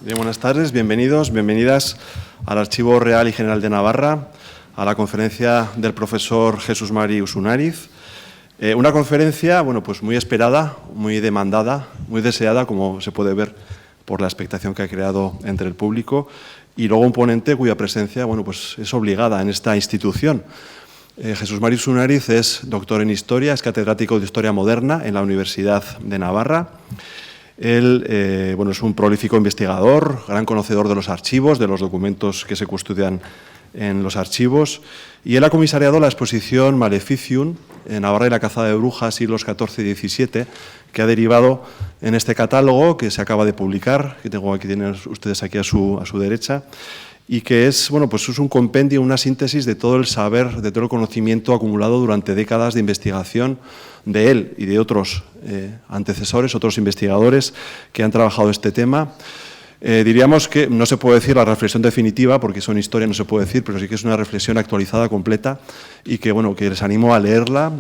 Bien, buenas tardes, bienvenidos, bienvenidas al Archivo Real y General de Navarra, a la conferencia del profesor Jesús Mari Usunariz. Una conferencia, bueno, pues muy esperada, muy demandada, muy deseada, como se puede ver por la expectación que ha creado entre el público, y luego un ponente cuya presencia, bueno, pues es obligada en esta institución. Jesús Mari Usunariz es doctor en Historia, es catedrático de Historia Moderna en la Universidad de Navarra. Él bueno, es un prolífico investigador, gran conocedor de los archivos, de los documentos que se custodian en los archivos, y él ha comisariado la exposición Maleficium, en Navarra y la cazada de brujas, siglos XIV y XVII, que ha derivado en este catálogo que se acaba de publicar, que tengo aquí, tienen ustedes aquí a su derecha, y que es, bueno, pues es un compendio, una síntesis de todo el saber, de todo el conocimiento acumulado durante décadas de investigación de él y de otros antecesores, otros investigadores que han trabajado este tema. Diríamos que no se puede decir la reflexión definitiva, porque eso en historia no se puede decir, pero sí que es una reflexión actualizada, completa, y que, bueno, que les animo a leerla.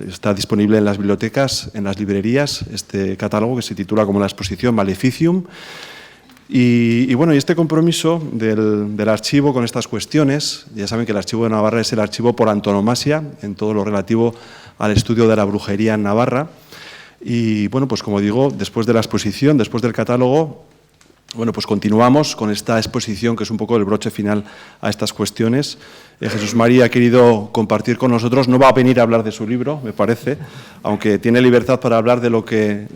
Está disponible en las bibliotecas, en las librerías, este catálogo que se titula como la exposición Maleficium. Y bueno, y este compromiso del archivo con estas cuestiones, ya saben que el Archivo de Navarra es el archivo por antonomasia en todo lo relativo al estudio de la brujería en Navarra. Y bueno, pues como digo, después de la exposición, después del catálogo, bueno, pues continuamos con esta exposición que es un poco el broche final a estas cuestiones. Jesús Mari ha querido compartir con nosotros, no va a venir a hablar de su libro, me parece, aunque tiene libertad para hablar de lo que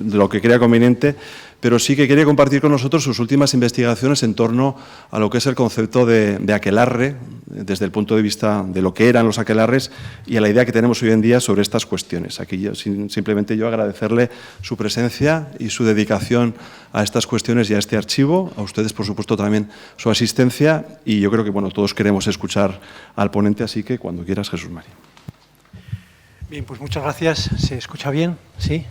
crea conveniente, pero sí que quiere compartir con nosotros sus últimas investigaciones en torno a lo que es el concepto de aquelarre, desde el punto de vista de lo que eran los aquelarres y a la idea que tenemos hoy en día sobre estas cuestiones. Aquí simplemente yo agradecerle su presencia y su dedicación a estas cuestiones y a este archivo, a ustedes, por supuesto, también su asistencia, y yo creo que, bueno, todos queremos escuchar al ponente, así que cuando quieras, Jesús Mari. Bien, pues muchas gracias. ¿Se escucha bien? ¿Sí?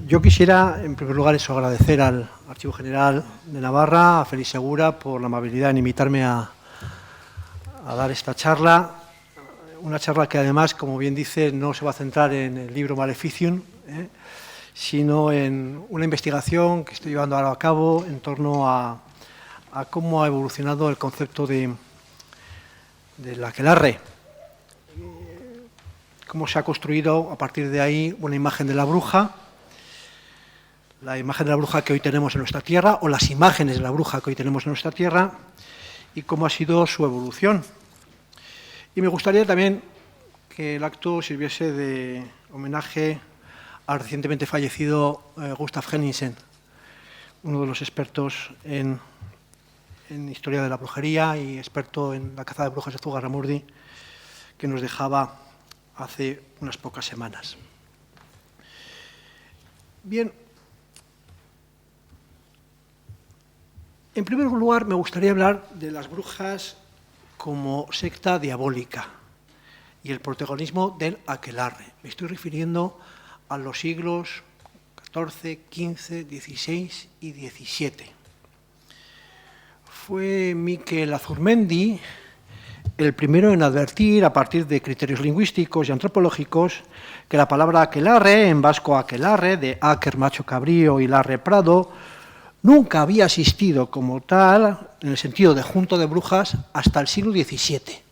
Yo quisiera, en primer lugar, agradecer al Archivo General de Navarra, a Félix Segura, por la amabilidad en invitarme a dar esta charla. Una charla que, además, como bien dice, no se va a centrar en el libro Maleficium, sino en una investigación que estoy llevando ahora a cabo en torno a cómo ha evolucionado el concepto del aquelarre, cómo se ha construido a partir de ahí una imagen de la bruja, la imagen de la bruja que hoy tenemos en nuestra tierra, o las imágenes de la bruja que hoy tenemos en nuestra tierra, y cómo ha sido su evolución. Y me gustaría también que el acto sirviese de homenaje al recientemente fallecido Gustav Henningsen, uno de los expertos en historia de la brujería y experto en la caza de brujas de Zugarramurdi, que nos dejaba hace unas pocas semanas. Bien, en primer lugar me gustaría hablar de las brujas como secta diabólica y el protagonismo del aquelarre. Me estoy refiriendo a los siglos XIV, XV, XVI y XVII. Fue Miquel Azurmendi el primero en advertir, a partir de criterios lingüísticos y antropológicos, que la palabra aquelarre, en vasco aquelarre, de áquer, macho cabrío, y larre, prado, nunca había existido como tal, en el sentido de junto de brujas, hasta el siglo XVII.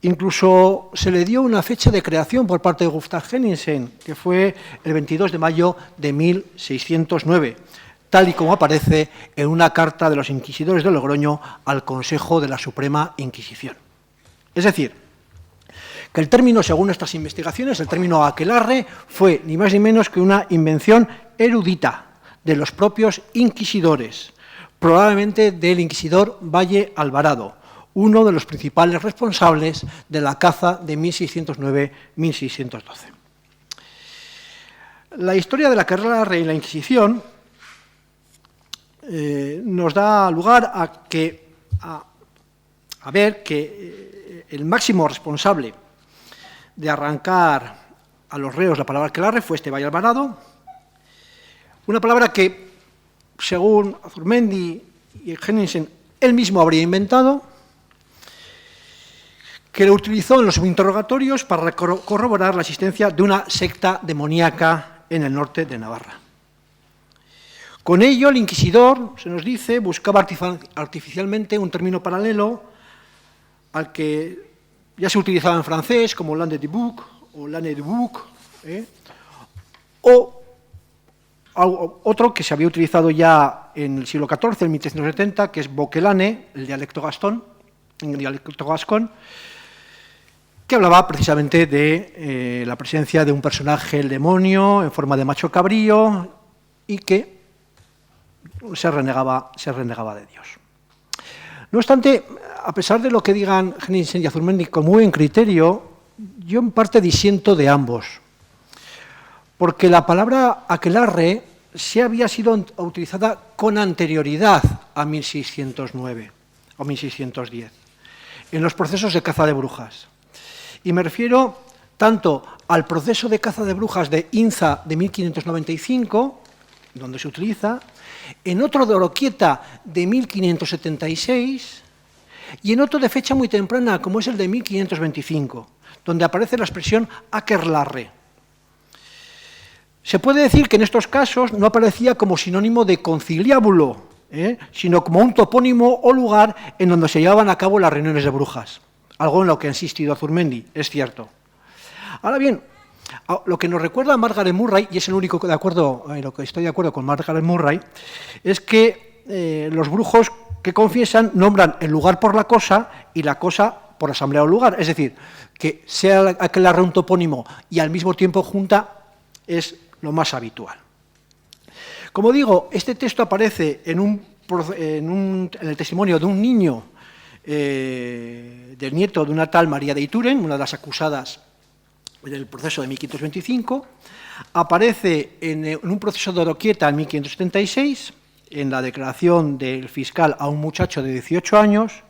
Incluso se le dio una fecha de creación por parte de Gustav Henningsen, que fue el 22 de mayo de 1609, tal y como aparece en una carta de los inquisidores de Logroño al Consejo de la Suprema Inquisición. Es decir, que el término, según nuestras investigaciones, el término aquelarre fue ni más ni menos que una invención erudita de los propios inquisidores, probablemente del inquisidor Valle Alvarado, uno de los principales responsables de la caza de 1609-1612. La historia de la aquelarre y la Inquisición nos da lugar a ver que el máximo responsable de arrancar a los reos la palabra aquelarre fue este Valle Alvarado, una palabra que, según Azurmendi y Henningsen, él mismo habría inventado, que lo utilizó en los interrogatorios para corroborar la existencia de una secta demoníaca en el norte de Navarra. Con ello, el inquisidor, se nos dice, buscaba artificialmente un término paralelo al que ya se utilizaba en francés, como l'âne du bouc o l'âne du bouc, o otro que se había utilizado ya en el siglo XIV, en 1370, que es boquelane, el dialecto gascón, que hablaba precisamente de la presencia de un personaje, el demonio, en forma de macho cabrío, y que se renegaba de Dios. No obstante, a pesar de lo que digan Henningsen y Azurmendi con muy buen criterio, yo en parte disiento de ambos, porque la palabra aquelarre se había sido utilizada con anterioridad a 1609 o 1610, en los procesos de caza de brujas. Y me refiero tanto al proceso de caza de brujas de Inza de 1595, donde se utiliza, en otro de Oroquieta de 1576 y en otro de fecha muy temprana, como es el de 1525, donde aparece la expresión aquelarre. Se puede decir que en estos casos no aparecía como sinónimo de conciliábulo, sino como un topónimo o lugar en donde se llevaban a cabo las reuniones de brujas, algo en lo que ha insistido Azurmendi, es cierto. Ahora bien, lo que nos recuerda a Margaret Murray, y es el único en lo que estoy de acuerdo con Margaret Murray, es que los brujos que confiesan nombran el lugar por la cosa y la cosa por asamblea o lugar, es decir, que sea aquelarre un topónimo y al mismo tiempo junta es lo más habitual. Como digo, este texto aparece en el testimonio de un niño, del nieto de una tal María de Ituren, una de las acusadas en el proceso de 1525, aparece en un proceso de Oroquieta en 1576, en la declaración del fiscal a un muchacho de 18 años,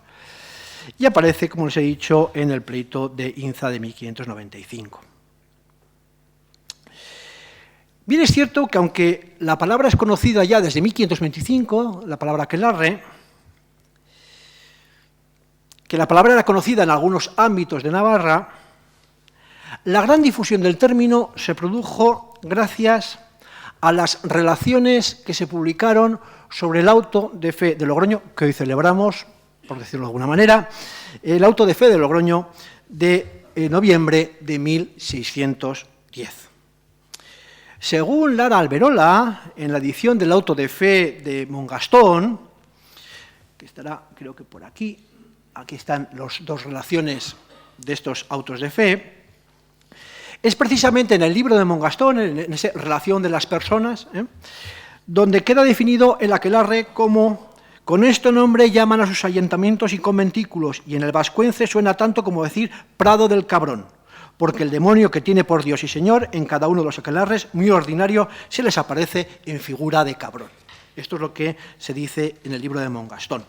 y aparece, como les he dicho, en el pleito de Inza de 1595. Bien es cierto que aunque la palabra es conocida ya desde 1525, la palabra aquelarre, que la palabra era conocida en algunos ámbitos de Navarra, la gran difusión del término se produjo gracias a las relaciones que se publicaron sobre el auto de fe de Logroño, que hoy celebramos, por decirlo de alguna manera, el auto de fe de Logroño de noviembre de 1610. Según Lara Alberola, en la edición del auto de fe de Montgastón, que estará creo que por aquí están las dos relaciones de estos autos de fe, es precisamente en el libro de Montgastón, en esa relación de las personas, donde queda definido el aquelarre como: con este nombre llaman a sus ayuntamientos y conventículos, y en el vascuence suena tanto como decir prado del cabrón, porque el demonio que tiene por Dios y Señor en cada uno de los aquelarres, muy ordinario, se les aparece en figura de cabrón. Esto es lo que se dice en el libro de Montgastón.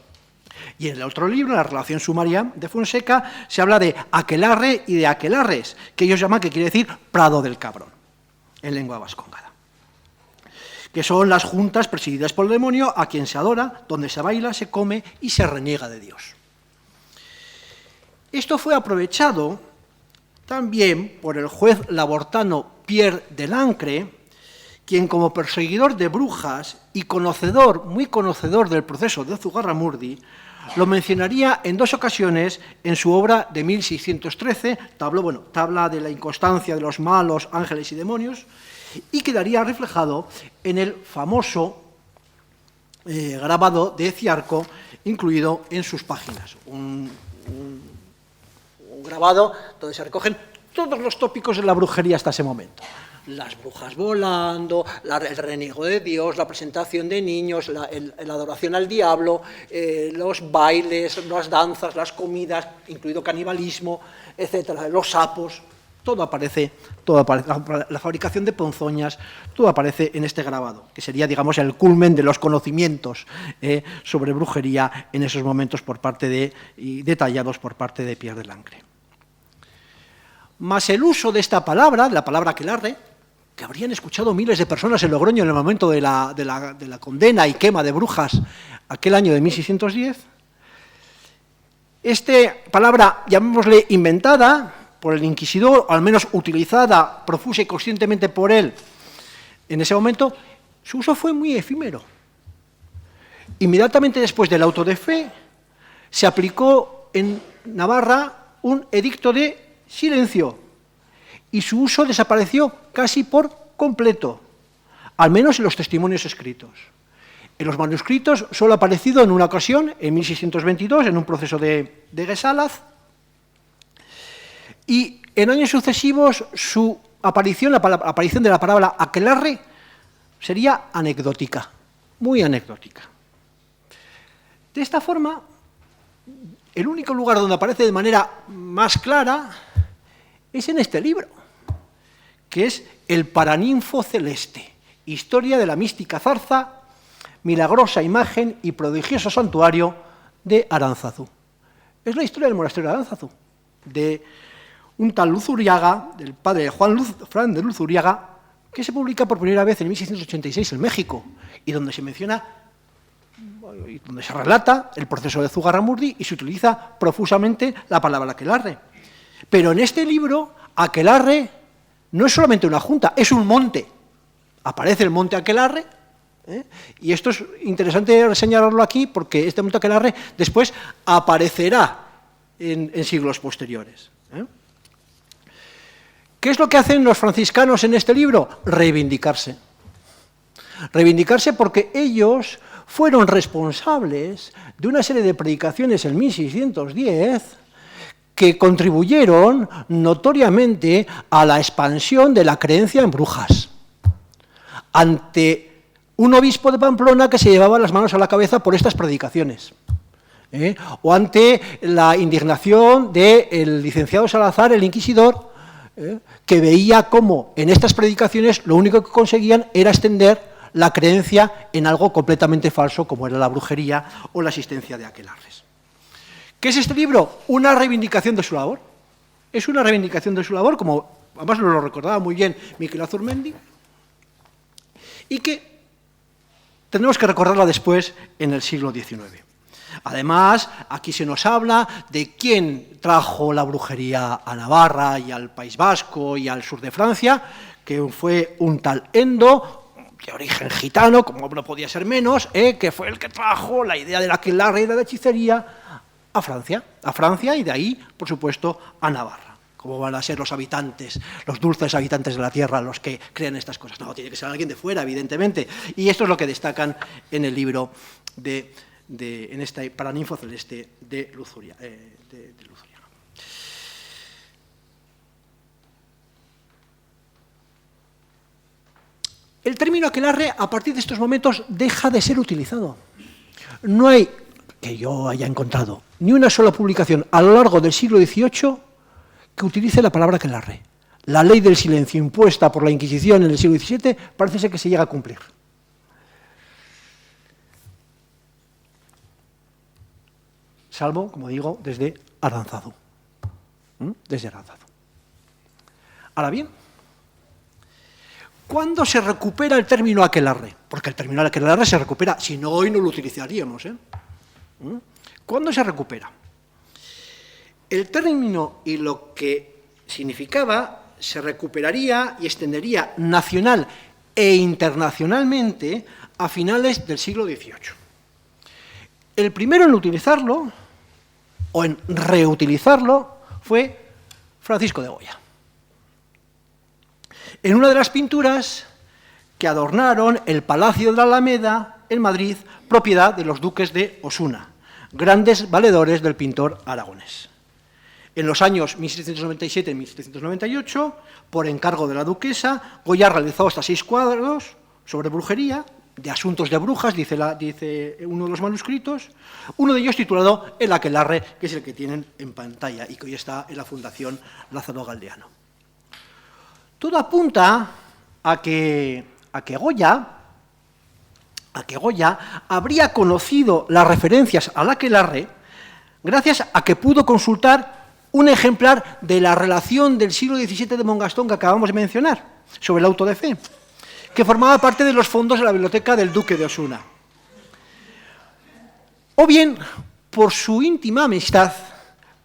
Y en el otro libro, en la relación sumaria de Fonseca, se habla de aquelarre y de aquelarres, que ellos llaman, que quiere decir prado del cabrón, en lengua vascongada, que son las juntas presididas por el demonio, a quien se adora, donde se baila, se come y se reniega de Dios. Esto fue aprovechado también por el juez labortano Pierre de Lancre, quien como perseguidor de brujas y muy conocedor del proceso de Zugarramurdi, lo mencionaría en dos ocasiones en su obra de 1613, Tabla de la inconstancia de los malos, ángeles y demonios, y quedaría reflejado en el famoso grabado de Ciarco, incluido en sus páginas. Un grabado donde se recogen todos los tópicos de la brujería hasta ese momento. Las brujas volando, el reniego de Dios, la presentación de niños, la adoración al diablo, los bailes, las danzas, las comidas, incluido canibalismo, etcétera, los sapos, todo aparece, la fabricación de ponzoñas, todo aparece en este grabado, que sería, digamos, el culmen de los conocimientos sobre brujería en esos momentos y detallados por parte de Pierre de Lancre. Más el uso de esta palabra, la palabra aquelarre, que habrían escuchado miles de personas en Logroño en el momento de la condena y quema de brujas aquel año de 1610. Esta palabra, llamémosle inventada por el inquisidor, o al menos utilizada profusa y conscientemente por él En ese momento, su uso fue muy efímero. Inmediatamente después del auto de fe, se aplicó en Navarra un edicto de silencio y su uso desapareció casi por completo, al menos en los testimonios escritos. En los manuscritos solo ha aparecido en una ocasión, en 1622, en un proceso de Gesalaz, y en años sucesivos su aparición, la aparición de la palabra aquelarre, sería anecdótica, muy anecdótica. De esta forma, el único lugar donde aparece de manera más clara es en este libro, que es El Paraninfo Celeste, historia de la mística zarza, milagrosa imagen y prodigioso santuario de Aránzazu. Es la historia del monasterio de Aránzazu, de un tal Luzuriaga, del padre Fran de Luzuriaga, que se publica por primera vez en 1686 en México, y donde se menciona, y donde se relata el proceso de Zugarramurdi y se utiliza profusamente la palabra aquelarre. Pero en este libro, aquelarre no es solamente una junta, es un monte. Aparece el monte Aquelarre, y esto es interesante señalarlo aquí porque este monte Aquelarre después aparecerá en siglos posteriores. ¿Qué es lo que hacen los franciscanos en este libro? Reivindicarse. Reivindicarse porque ellos fueron responsables de una serie de predicaciones en 1610 que contribuyeron notoriamente a la expansión de la creencia en brujas, ante un obispo de Pamplona que se llevaba las manos a la cabeza por estas predicaciones, o ante la indignación del licenciado Salazar, el inquisidor, que veía cómo en estas predicaciones lo único que conseguían era extender la creencia en algo completamente falso, como era la brujería o la existencia de aquelarres. ¿Qué es este libro? Una reivindicación de su labor. Es una reivindicación de su labor, como además nos lo recordaba muy bien Miquel Azurmendi, y que tenemos que recordarla después en el siglo XIX. Además, aquí se nos habla de quién trajo la brujería a Navarra y al País Vasco y al sur de Francia, que fue un tal Endo, de origen gitano, como no podía ser menos, que fue el que trajo la idea de la aquelarre y de la hechicería a Francia y de ahí, por supuesto, a Navarra. ¿Cómo van a ser los habitantes, los dulces habitantes de la tierra, los que crean estas cosas? No, tiene que ser alguien de fuera, evidentemente. Y esto es lo que destacan en el libro en este Paraninfo Celeste de Luzuriaga. El término aquelarre, a partir de estos momentos, deja de ser utilizado. No hay, que yo haya encontrado, ni una sola publicación a lo largo del siglo XVIII que utilice la palabra aquelarre. La ley del silencio impuesta por la Inquisición en el siglo XVII parece ser que se llega a cumplir. Salvo, como digo, desde Aránzazu. Desde Aránzazu. Ahora bien, ¿cuándo se recupera el término aquelarre? Porque el término aquelarre se recupera, si no hoy no lo utilizaríamos. ¿Cuándo se recupera? El término y lo que significaba se recuperaría y extendería nacional e internacionalmente a finales del siglo XVIII. El primero en utilizarlo, o en reutilizarlo, fue Francisco de Goya. En una de las pinturas que adornaron el Palacio de la Alameda en Madrid, propiedad de los duques de Osuna, grandes valedores del pintor aragonés. En los años 1797 y 1798, por encargo de la duquesa, Goya realizó hasta 6 cuadros sobre brujería, de asuntos de brujas, dice uno de los manuscritos, uno de ellos titulado El aquelarre, que es el que tienen en pantalla y que hoy está en la Fundación Lázaro Galdeano. Todo apunta a que Goya habría conocido las referencias al aquelarre gracias a que pudo consultar un ejemplar de la relación del siglo XVII de Montgastón que acabamos de mencionar, sobre el auto de fe, que formaba parte de los fondos de la biblioteca del duque de Osuna. O bien, por su íntima amistad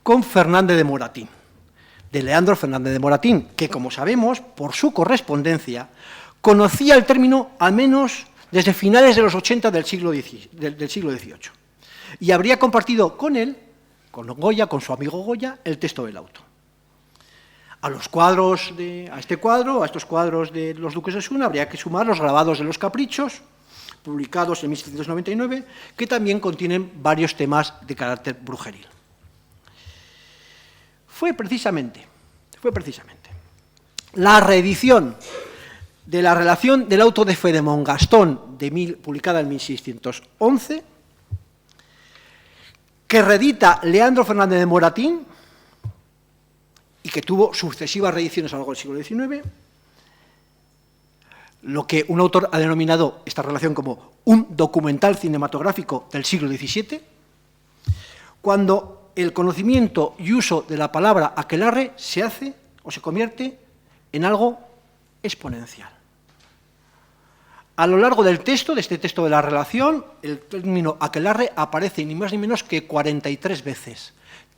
con Fernández de Moratín, de Leandro Fernández de Moratín, que, como sabemos, por su correspondencia, conocía el término al menos desde finales de los 80 del siglo XVIII y habría compartido con él, con Goya, con su amigo Goya, el texto del auto. A estos cuadros de los duques de Osuna habría que sumar los grabados de los caprichos, publicados en 1799, que también contienen varios temas de carácter brujeril. Fue precisamente la reedición de la relación del auto de fe de Montgastón, publicada en 1611, que reedita Leandro Fernández de Moratín y que tuvo sucesivas reediciones a lo largo del siglo XIX, lo que un autor ha denominado esta relación como un documental cinematográfico del siglo XVII, cuando el conocimiento y uso de la palabra aquelarre se hace o se convierte en algo exponencial. A lo largo del texto, de este texto de la relación, el término aquelarre aparece ni más ni menos que 43 veces,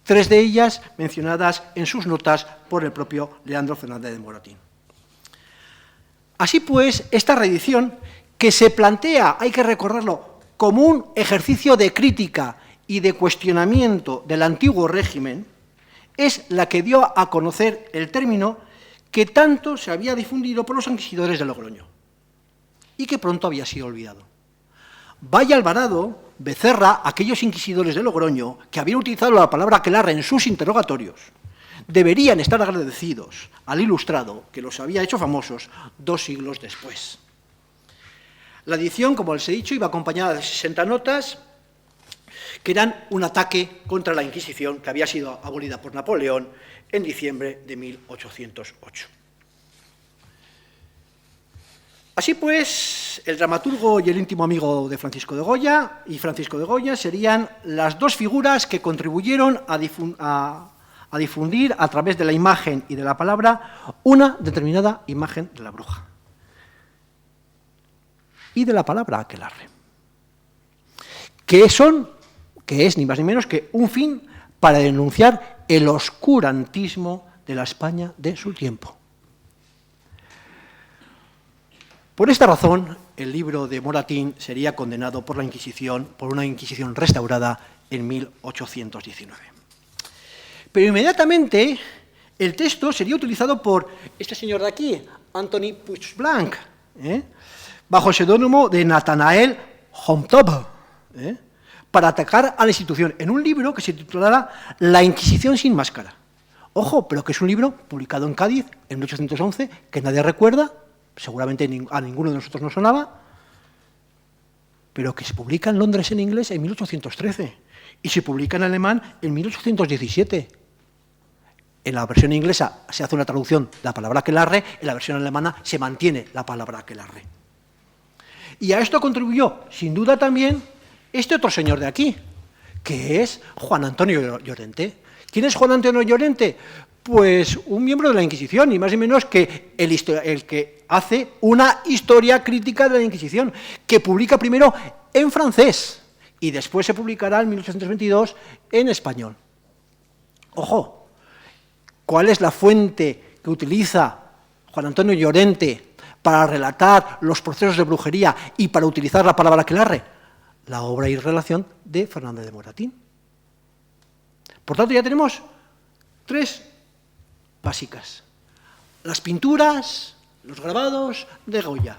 3 de ellas mencionadas en sus notas por el propio Leandro Fernández de Moratín. Así pues, esta reedición, que se plantea, hay que recordarlo, como un ejercicio de crítica y de cuestionamiento del antiguo régimen, es la que dio a conocer el término que tanto se había difundido por los inquisidores de Logroño y que pronto había sido olvidado. Vaya Alvarado, Becerra, aquellos inquisidores de Logroño que habían utilizado la palabra aquelarre en sus interrogatorios, deberían estar agradecidos al ilustrado que los había hecho famosos 2 siglos después. La edición, como les he dicho, iba acompañada de 60 notas que eran un ataque contra la Inquisición que había sido abolida por Napoleón en diciembre de 1808. Así pues, el dramaturgo y el íntimo amigo de Francisco de Goya y Francisco de Goya serían las 2 figuras que contribuyeron a difundir a través de la imagen y de la palabra una determinada imagen de la bruja y de la palabra aquelarre, que es ni más ni menos que un fin para denunciar el oscurantismo de la España de su tiempo. Por esta razón, el libro de Moratín sería condenado por la Inquisición, por una Inquisición restaurada en 1819. Pero inmediatamente el texto sería utilizado por este señor de aquí, Antoni Puigblanch, bajo el seudónimo de Nathanael Homtov, para atacar a la institución, en un libro que se titulará La Inquisición sin máscara. Ojo, pero que es un libro publicado en Cádiz en 1811, que nadie recuerda, seguramente a ninguno de nosotros nos sonaba, pero que se publica en Londres en inglés en 1813 y se publica en alemán en 1817. En la versión inglesa se hace una traducción de la palabra aquelarre, en la versión alemana se mantiene la palabra aquelarre. Y a esto contribuyó, sin duda también, este otro señor de aquí, que es Juan Antonio Llorente. ¿Quién es Juan Antonio Llorente? Pues un miembro de la Inquisición, ni más ni menos que el que hace una historia crítica de la Inquisición, que publica primero en francés y después se publicará en 1822 en español. Ojo, ¿cuál es la fuente que utiliza Juan Antonio Llorente para relatar los procesos de brujería y para utilizar la palabra aquelarre? La obra y relación de Fernández de Moratín. Por tanto, ya tenemos 3 básicas: las pinturas, los grabados de Goya,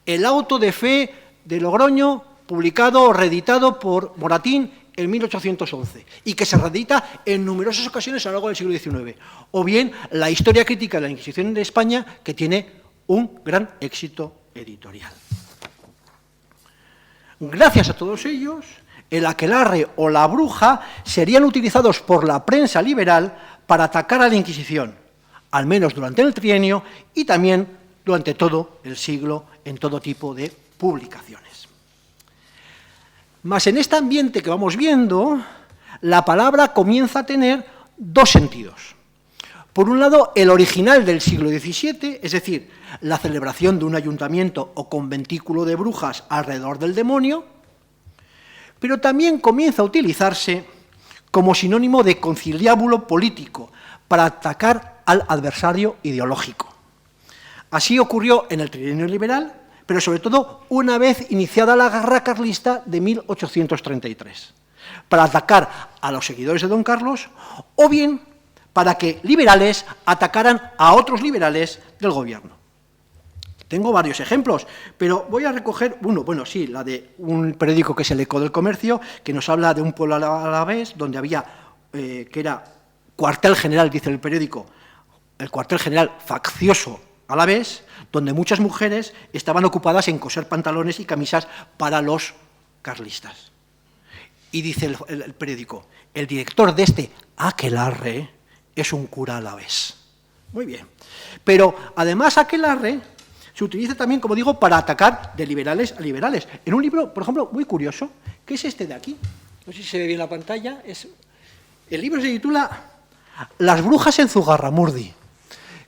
el auto de fe de Logroño, publicado o reeditado por Moratín en 1811, y que se reedita en numerosas ocasiones a lo largo del siglo XIX, o bien la historia crítica de la Inquisición de España, que tiene un gran éxito editorial. Gracias a todos ellos, el aquelarre o la bruja serían utilizados por la prensa liberal para atacar a la Inquisición, al menos durante el trienio y también durante todo el siglo en todo tipo de publicaciones. Mas en este ambiente que vamos viendo, la palabra comienza a tener 2 sentidos. Por un lado, el original del siglo XVII, es decir, la celebración de un ayuntamiento o conventículo de brujas alrededor del demonio, pero también comienza a utilizarse como sinónimo de conciliábulo político para atacar al adversario ideológico. Así ocurrió en el trienio liberal, pero sobre todo una vez iniciada la guerra carlista de 1833, para atacar a los seguidores de don Carlos o bien para que liberales atacaran a otros liberales del gobierno. Tengo varios ejemplos, pero voy a recoger uno, la de un periódico que es El Eco del Comercio, que nos habla de un pueblo alavés donde había, que era cuartel general, dice el periódico, el cuartel general faccioso alavés, donde muchas mujeres estaban ocupadas en coser pantalones y camisas para los carlistas. Y dice el periódico, el director de este aquelarre es un cura alavés. Muy bien. Pero además aquelarre se utiliza también, como digo, para atacar de liberales a liberales. En un libro, por ejemplo, muy curioso, que es este de aquí. No sé si se ve bien la pantalla. El libro se titula Las brujas en Zugarramurdi,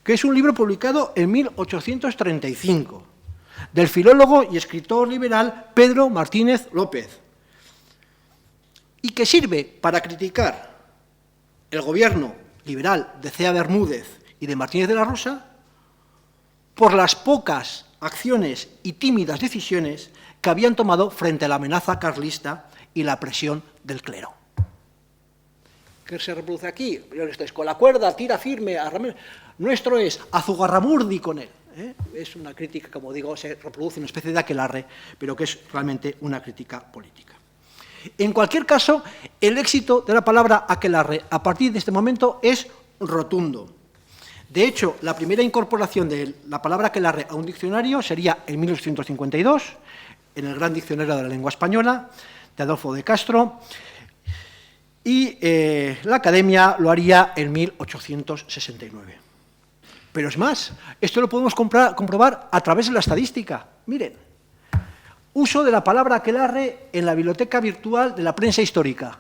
que es un libro publicado en 1835, del filólogo y escritor liberal Pedro Martínez López, y que sirve para criticar el gobierno liberal de Cea Bermúdez y de Martínez de la Rosa por las pocas acciones y tímidas decisiones que habían tomado frente a la amenaza carlista y la presión del clero. ¿Qué se reproduce aquí? Esto es con la cuerda, tira firme, nuestro es a Zugarramurdi con él. Es una crítica, como digo, se reproduce una especie de aquelarre, pero que es realmente una crítica política. En cualquier caso, el éxito de la palabra aquelarre a partir de este momento es rotundo. De hecho, la primera incorporación de la palabra aquelarre a un diccionario sería en 1852, en el Gran Diccionario de la Lengua Española, de Adolfo de Castro, y la Academia lo haría en 1869. Pero es más, esto lo podemos comprobar a través de la estadística. Miren, uso de la palabra aquelarre en la biblioteca virtual de la prensa histórica.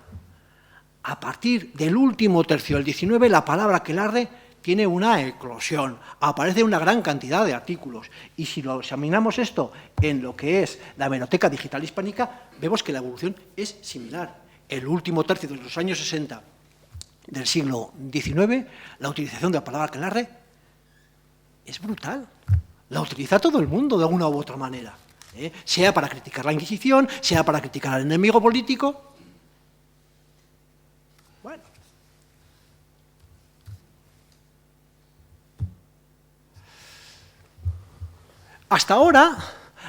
A partir del último tercio del XIX, la palabra aquelarre tiene una eclosión, aparece una gran cantidad de artículos. Y si lo examinamos esto en lo que es la Hemeroteca Digital Hispánica, vemos que la evolución es similar. El último tercio de los años 60 del siglo XIX, la utilización de la palabra aquelarre es brutal. La utiliza todo el mundo de alguna u otra manera. Sea para criticar la Inquisición, sea para criticar al enemigo político. Bueno. Hasta ahora,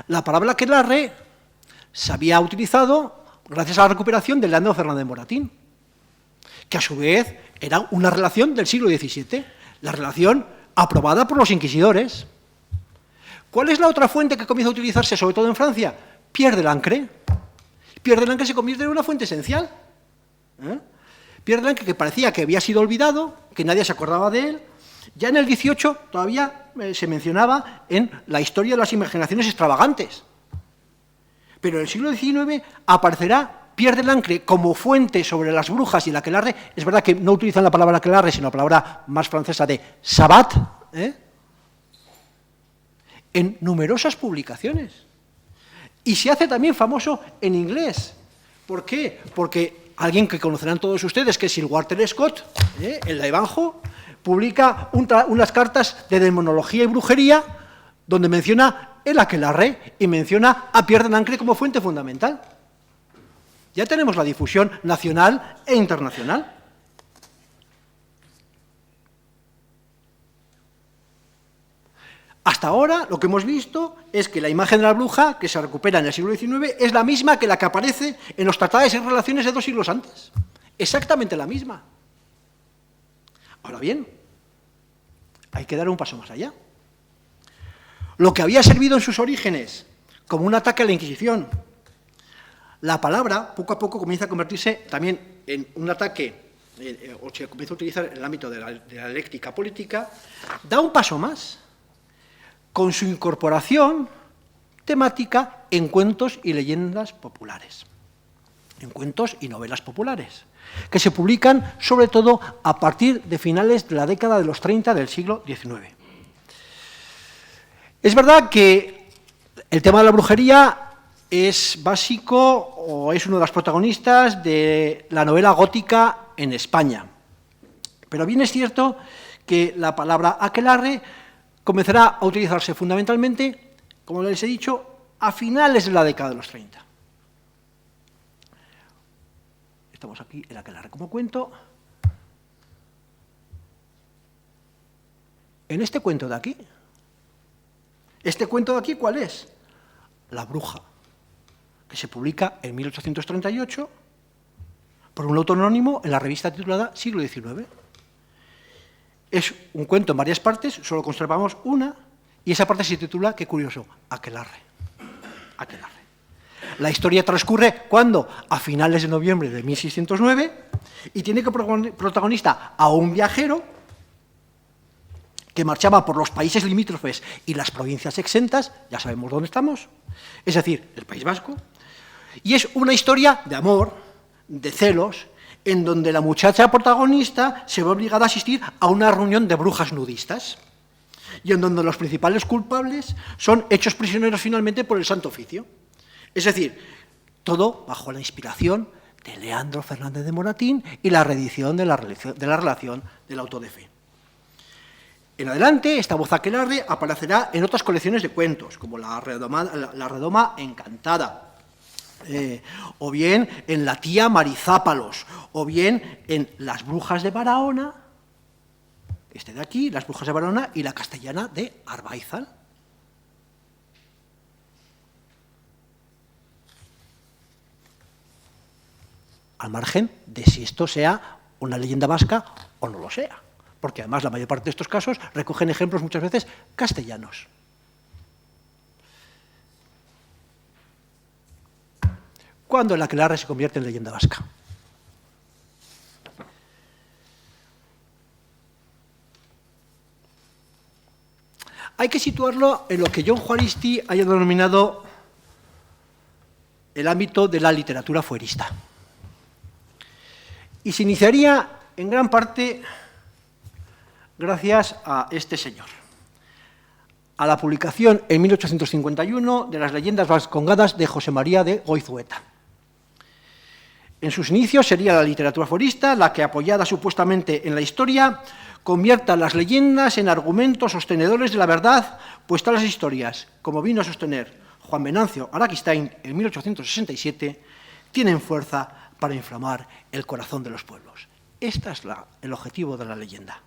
la palabra aquelarre se había utilizado gracias a la recuperación de Leandro Fernández Moratín, que a su vez era una relación del siglo XVII, la relación aprobada por los inquisidores. ¿Cuál es la otra fuente que comienza a utilizarse, sobre todo en Francia? Pierre de Lancre. Pierre de Lancre se convierte en una fuente esencial. Pierre de Lancre, que parecía que había sido olvidado, que nadie se acordaba de él, ya en el XVIII todavía se mencionaba en la historia de las imaginaciones extravagantes. Pero en el siglo XIX aparecerá Pierre de Lancre como fuente sobre las brujas y el aquelarre. Es verdad que no utilizan la palabra aquelarre, sino la palabra más francesa de sabbat, en numerosas publicaciones. Y se hace también famoso en inglés. ¿Por qué? Porque alguien que conocerán todos ustedes, que es Sir Walter Scott, el de Ivanhoe, publica unas cartas de demonología y brujería donde menciona el aquelarre y menciona a Pierre de Lancre como fuente fundamental. Ya tenemos la difusión nacional e internacional. Hasta ahora lo que hemos visto es que la imagen de la bruja que se recupera en el siglo XIX es la misma que la que aparece en los tratados y relaciones de 2 siglos antes. Exactamente la misma. Ahora bien, hay que dar un paso más allá. Lo que había servido en sus orígenes como un ataque a la Inquisición, la palabra poco a poco comienza a convertirse también en un ataque, o se comienza a utilizar en el ámbito de la dialéctica política, da un paso más, con su incorporación temática en cuentos y leyendas populares, en cuentos y novelas populares, que se publican sobre todo a partir de finales de la década de los 30 del siglo XIX. Es verdad que el tema de la brujería es básico o es uno de los protagonistas de la novela gótica en España, pero bien es cierto que la palabra aquelarre comenzará a utilizarse fundamentalmente, como les he dicho, a finales de la década de los 30. Estamos aquí en aquelarre como cuento. En este cuento de aquí. ¿Este cuento de aquí cuál es? La bruja, que se publica en 1838 por un autor anónimo en la revista titulada Siglo XIX. Es un cuento en varias partes, solo conservamos una, y esa parte se titula, qué curioso, Aquelarre. Aquelarre. La historia transcurre, ¿cuándo? A finales de noviembre de 1609, y tiene como protagonista a un viajero que marchaba por los países limítrofes y las provincias exentas, ya sabemos dónde estamos, es decir, el País Vasco, y es una historia de amor, de celos, en donde la muchacha protagonista se ve obligada a asistir a una reunión de brujas nudistas, y en donde los principales culpables son hechos prisioneros finalmente por el Santo Oficio. Es decir, todo bajo la inspiración de Leandro Fernández de Moratín y la reedición de la relación del auto de fe. En adelante, esta voz aquelarre aparecerá en otras colecciones de cuentos, como la Redoma Encantada, o bien en La tía Marizápalos, o bien en Las brujas de Barahona, este de aquí, Las brujas de Barahona y la castellana de Arbaizal. Al margen de si esto sea una leyenda vasca o no lo sea, porque además la mayor parte de estos casos recogen ejemplos muchas veces castellanos. ¿Cuándo el aquelarre se convierte en leyenda vasca? Hay que situarlo en lo que John Juaristi haya denominado el ámbito de la literatura fuerista. Y se iniciaría en gran parte gracias a este señor, a la publicación en 1851 de las leyendas vascongadas de José María de Goizueta. En sus inicios sería la literatura forista la que, apoyada supuestamente en la historia, convierta las leyendas en argumentos sostenedores de la verdad, pues tales historias, como vino a sostener Juan Venancio Araquistain en 1867, tienen fuerza para inflamar el corazón de los pueblos. Este es el objetivo de la leyenda.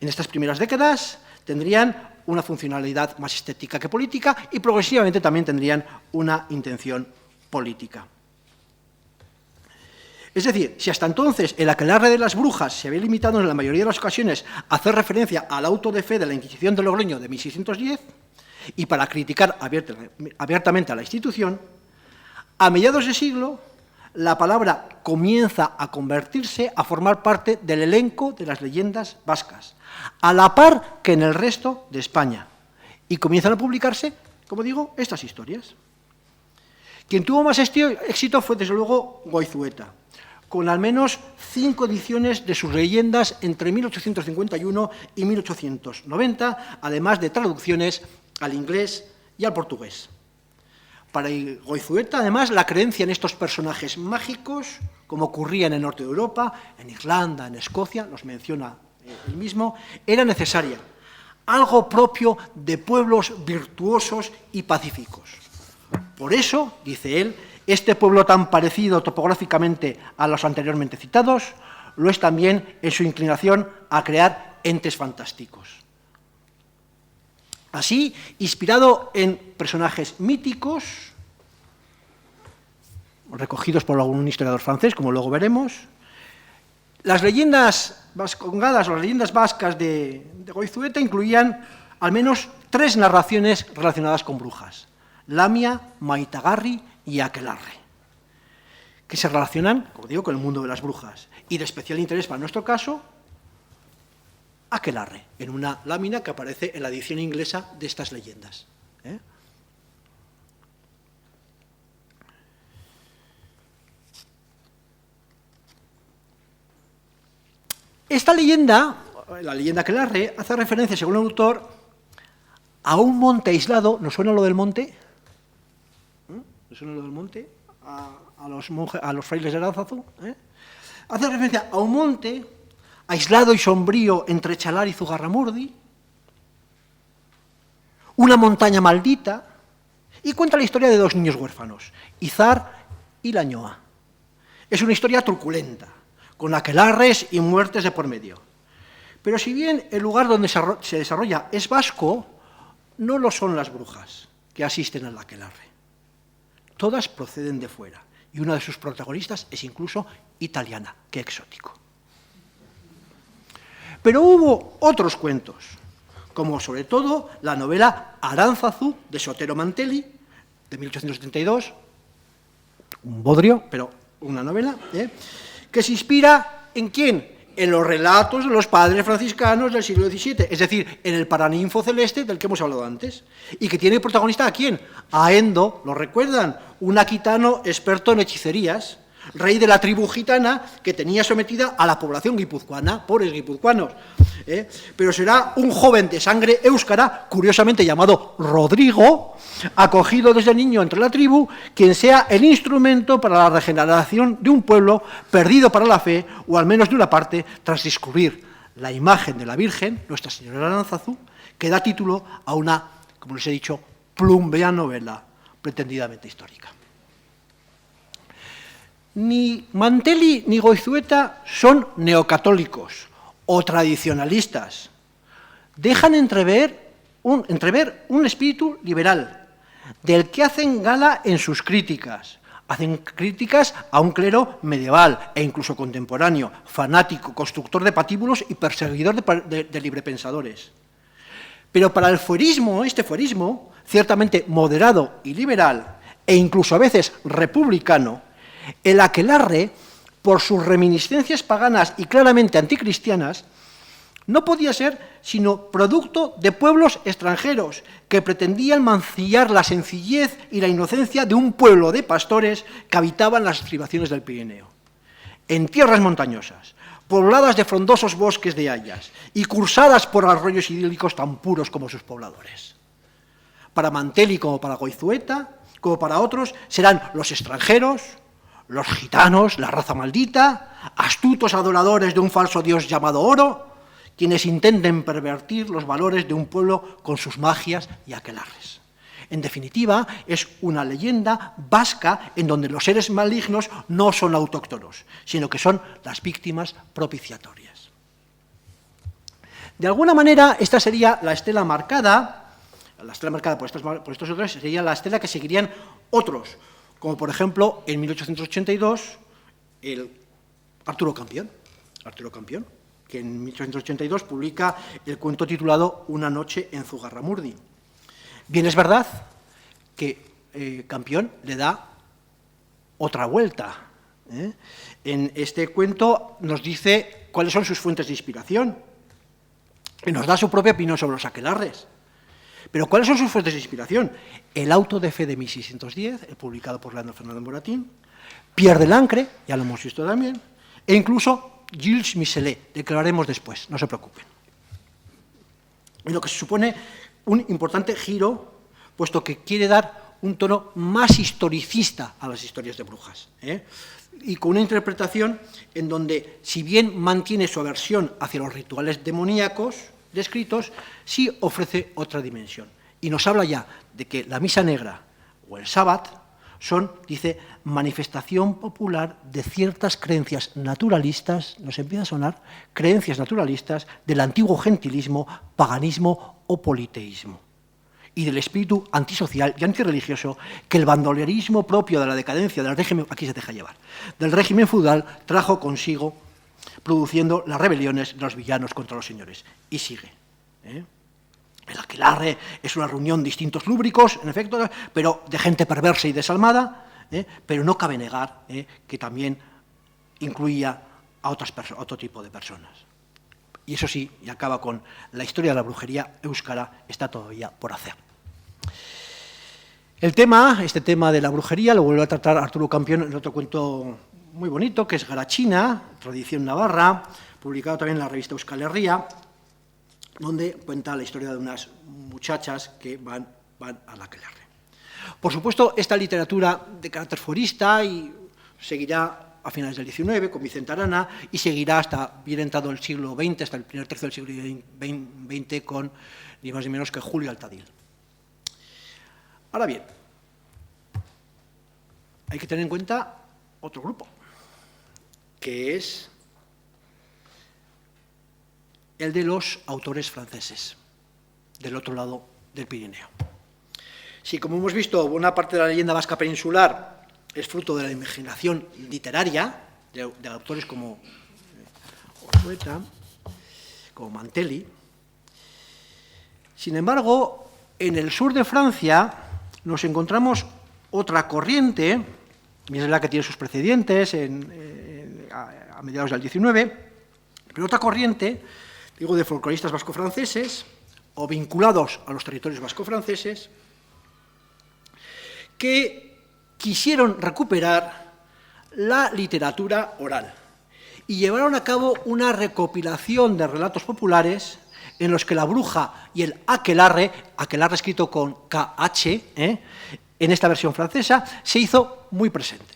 En estas primeras décadas tendrían una funcionalidad más estética que política y progresivamente también tendrían una intención política. Es decir, si hasta entonces el aquelarre de las brujas se había limitado en la mayoría de las ocasiones a hacer referencia al auto de fe de la Inquisición de Logroño de 1610 y para criticar abiertamente a la institución, a mediados de siglo la palabra comienza a convertirse, a formar parte del elenco de las leyendas vascas, a la par que en el resto de España, y comienzan a publicarse, como digo, estas historias. Quien tuvo más éxito fue, desde luego, Goizueta, con al menos 5 ediciones de sus leyendas entre 1851 y 1890, además de traducciones al inglés y al portugués. Para Goizueta, además, la creencia en estos personajes mágicos, como ocurría en el norte de Europa, en Irlanda, en Escocia, los menciona él mismo, era necesaria, algo propio de pueblos virtuosos y pacíficos. Por eso, dice él, este pueblo tan parecido topográficamente a los anteriormente citados, lo es también en su inclinación a crear entes fantásticos. Así, inspirado en personajes míticos, recogidos por algún historiador francés, como luego veremos, las leyendas vascongadas o las leyendas vascas de Goizueta incluían al menos 3 narraciones relacionadas con brujas: Lamia, Maitagarri y Aquelarre, que se relacionan, como digo, con el mundo de las brujas, y de especial interés para nuestro caso, Aquelarre, en una lámina que aparece en la edición inglesa de estas leyendas. Esta leyenda, la leyenda Aquelarre, hace referencia, según el autor, a un monte aislado. ¿Nos suena lo del monte? ¿Nos suena lo del monte? A los frailes de Aránzazu. Hace referencia a un monte aislado y sombrío entre Chalar y Zugarramurdi, Una montaña maldita, y cuenta la historia de dos niños huérfanos, Izar y Lañoa. Es una historia truculenta, con aquelarres y muertes de por medio. Pero si bien el lugar donde se desarrolla es vasco, no lo son las brujas que asisten al aquelarre. Todas proceden de fuera, y una de sus protagonistas es incluso italiana. ¡Qué exótico! Pero hubo otros cuentos, como sobre todo la novela Aránzazu de Sotero Mantelli, de 1872, un bodrio, pero una novela, que se inspira ¿en quién? En los relatos de los padres franciscanos del siglo XVII, es decir, en el Paraninfo Celeste del que hemos hablado antes, y que tiene protagonista ¿a quién? A Endo, ¿lo recuerdan? Un aquitano experto en hechicerías, rey de la tribu gitana que tenía sometida a la población guipuzcoana, pobres guipuzcoanos. Pero será un joven de sangre éuskara, curiosamente llamado Rodrigo, acogido desde niño entre la tribu, quien sea el instrumento para la regeneración de un pueblo perdido para la fe, o al menos de una parte, tras descubrir la imagen de la Virgen, Nuestra Señora de Aránzazu, que da título a una, como les he dicho, plumbea novela pretendidamente histórica. Ni Mantelli ni Goizueta son neocatólicos o tradicionalistas. Dejan entrever un espíritu liberal, del que hacen gala en sus críticas. Hacen críticas a un clero medieval e incluso contemporáneo, fanático, constructor de patíbulos y perseguidor de librepensadores. Pero para el fuerismo, este fuerismo, ciertamente moderado y liberal, e incluso a veces republicano, el aquelarre, por sus reminiscencias paganas y claramente anticristianas, no podía ser sino producto de pueblos extranjeros que pretendían mancillar la sencillez y la inocencia de un pueblo de pastores que habitaban las estribaciones del Pirineo. En tierras montañosas, pobladas de frondosos bosques de hayas y cursadas por arroyos idílicos tan puros como sus pobladores. Para Mantelli como para Goizueta, como para otros, serán los extranjeros, los gitanos, la raza maldita, astutos adoradores de un falso dios llamado oro, quienes intenten pervertir los valores de un pueblo con sus magias y aquelarres. En definitiva, es una leyenda vasca en donde los seres malignos no son autóctonos, sino que son las víctimas propiciatorias. De alguna manera, esta sería la estela marcada por estos otros, sería la estela que seguirían otros, como por ejemplo, en 1882, el Arturo Campión, que en 1882 publica el cuento titulado Una noche en Zugarramurdi. Bien, es verdad que Campión le da otra vuelta. En este cuento nos dice cuáles son sus fuentes de inspiración y nos da su propia opinión sobre los aquelarres. Pero ¿cuáles son sus fuentes de inspiración? El auto de fe de 1610, publicado por Leandro Fernández Moratín, Pierre de Lancre, ya lo hemos visto también, e incluso Gilles Michelet, de que hablaremos después, no se preocupen. En lo que se supone un importante giro, puesto que quiere dar un tono más historicista a las historias de brujas, y con una interpretación en donde, si bien mantiene su aversión hacia los rituales demoníacos descritos, sí ofrece otra dimensión. Y nos habla ya de que la misa negra o el sábat son, dice, manifestación popular de ciertas creencias naturalistas, nos empieza a sonar, creencias naturalistas del antiguo gentilismo, paganismo o politeísmo, y del espíritu antisocial y antirreligioso que el bandolerismo propio de la decadencia del régimen, aquí se deja llevar, del régimen feudal trajo consigo, produciendo las rebeliones de los villanos contra los señores. Y sigue. El aquelarre es una reunión de distintos lúbricos, en efecto, pero de gente perversa y desalmada, pero no cabe negar que también incluía a otro tipo de personas. Y eso sí, y acaba con la historia de la brujería éuskara, está todavía por hacer. Este tema de la brujería, lo vuelve a tratar Arturo Campión en otro cuento muy bonito, que es Garachina, tradición navarra, publicado también en la revista Euskal Herria, donde cuenta la historia de unas muchachas que van al aquelarre. Por supuesto, esta literatura de carácter forista y seguirá a finales del XIX con Vicente Arana y seguirá hasta bien entrado el siglo XX, hasta el primer tercio del siglo XX, con ni más ni menos que Julio Altadil. Ahora bien, hay que tener en cuenta otro grupo, que es el de los autores franceses, del otro lado del Pirineo. Si, como hemos visto, buena parte de la leyenda vasca peninsular es fruto de la imaginación literaria de autores como Orsueta, como Mantelli, sin embargo, en el sur de Francia nos encontramos otra corriente, y es la que tiene sus precedentes a mediados del XIX, pero otra corriente, digo, de folcloristas vasco-franceses o vinculados a los territorios vasco-franceses, que quisieron recuperar la literatura oral y llevaron a cabo una recopilación de relatos populares en los que la bruja y el aquelarre escrito con KH, en esta versión francesa, se hizo muy presente.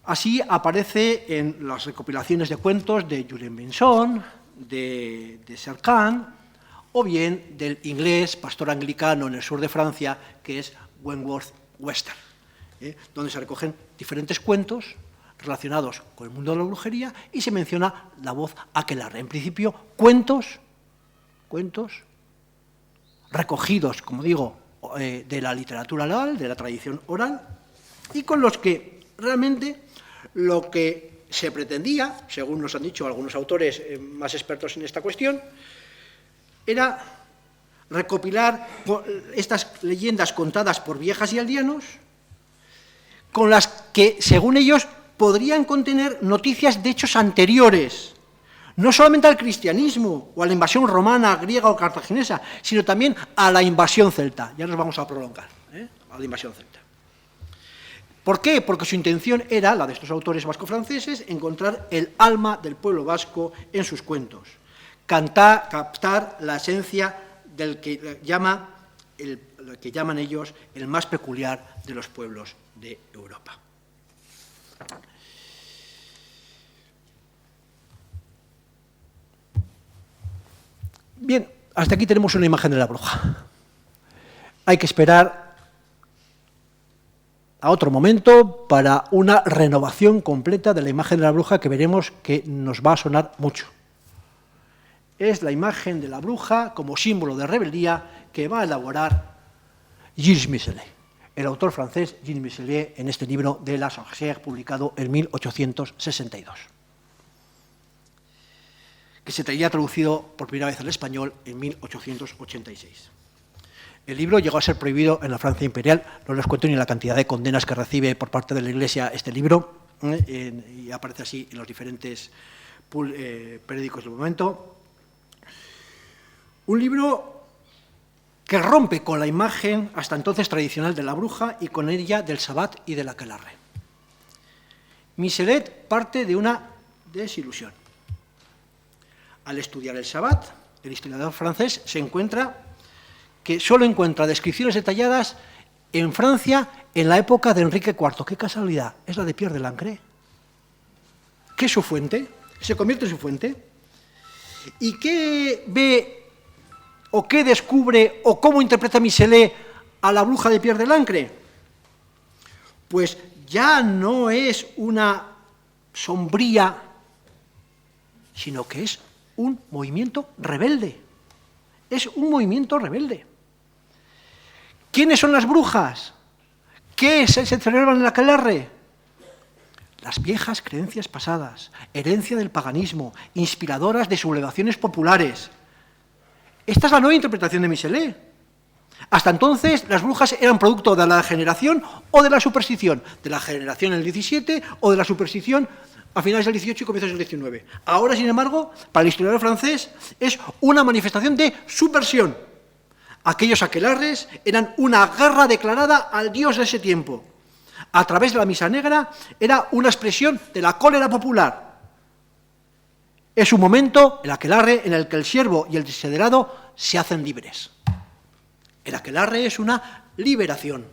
Así aparece en las recopilaciones de cuentos de Julien Benson, de Sercan, o bien del inglés pastor anglicano en el sur de Francia, que es Wentworth Webster, donde se recogen diferentes cuentos relacionados con el mundo de la brujería y se menciona la voz aquelarre. En principio, cuentos recogidos, como digo, de la literatura oral, de la tradición oral, y con los que realmente lo que se pretendía, según nos han dicho algunos autores más expertos en esta cuestión, era recopilar estas leyendas contadas por viejas y aldeanos, con las que, según ellos, podrían contener noticias de hechos anteriores, no solamente al cristianismo o a la invasión romana, griega o cartaginesa, sino también a la invasión celta. Ya nos vamos a prolongar, a la invasión celta. ¿Por qué? Porque su intención era, la de estos autores vasco-franceses, encontrar el alma del pueblo vasco en sus cuentos, captar la esencia del que llaman ellos el más peculiar de los pueblos de Europa. Bien, hasta aquí tenemos una imagen de la bruja. Hay que esperar a otro momento para una renovación completa de la imagen de la bruja que veremos que nos va a sonar mucho. Es la imagen de la bruja como símbolo de rebeldía que va a elaborar Gilles Michelet, el autor francés Gilles Michelet, en este libro de La Sorcière, publicado en 1862, que se traía traducido por primera vez al español en 1886. El libro llegó a ser prohibido en la Francia imperial, no les cuento ni la cantidad de condenas que recibe por parte de la Iglesia este libro, y aparece así en los diferentes periódicos del momento. Un libro que rompe con la imagen hasta entonces tradicional de la bruja y con ella del sabbat y del aquelarre. Michelet parte de una desilusión. Al estudiar el sabbat, el historiador francés se encuentra que solo encuentra descripciones detalladas en Francia en la época de Enrique IV. ¡Qué casualidad! Es la de Pierre de Lancret. ¿Qué es su fuente? Se convierte en su fuente. ¿Y qué ve o qué descubre o cómo interpreta Michelet a la bruja de Pierre de Lancret? Pues ya no es una sombría, sino que es un movimiento rebelde. Es un movimiento rebelde. ¿Quiénes son las brujas? ¿Qué se celebran en el aquelarre? Las viejas creencias pasadas, herencia del paganismo, inspiradoras de sublevaciones populares. Esta es la nueva interpretación de Michelet. Hasta entonces, las brujas eran producto de la degeneración o de la superstición, de la generación en el 17 o de la superstición a finales del 18 y comienzos del 19. Ahora, sin embargo, para el historiador francés, es una manifestación de subversión. Aquellos aquelarres eran una guerra declarada al dios de ese tiempo. A través de la misa negra era una expresión de la cólera popular. Es un momento, el aquelarre, en el que el siervo y el desiderado se hacen libres. El aquelarre es una liberación.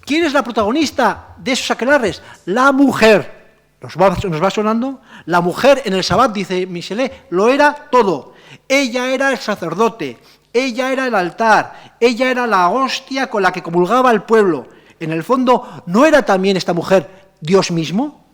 ¿Quién es la protagonista de esos aquelarres? La mujer. ¿Nos va sonando? La mujer en el sabbat, dice Michelet, lo era todo. Ella era el sacerdote, Ella era el altar, ella era la hostia con la que comulgaba el pueblo. En el fondo, ¿no era también esta mujer Dios mismo?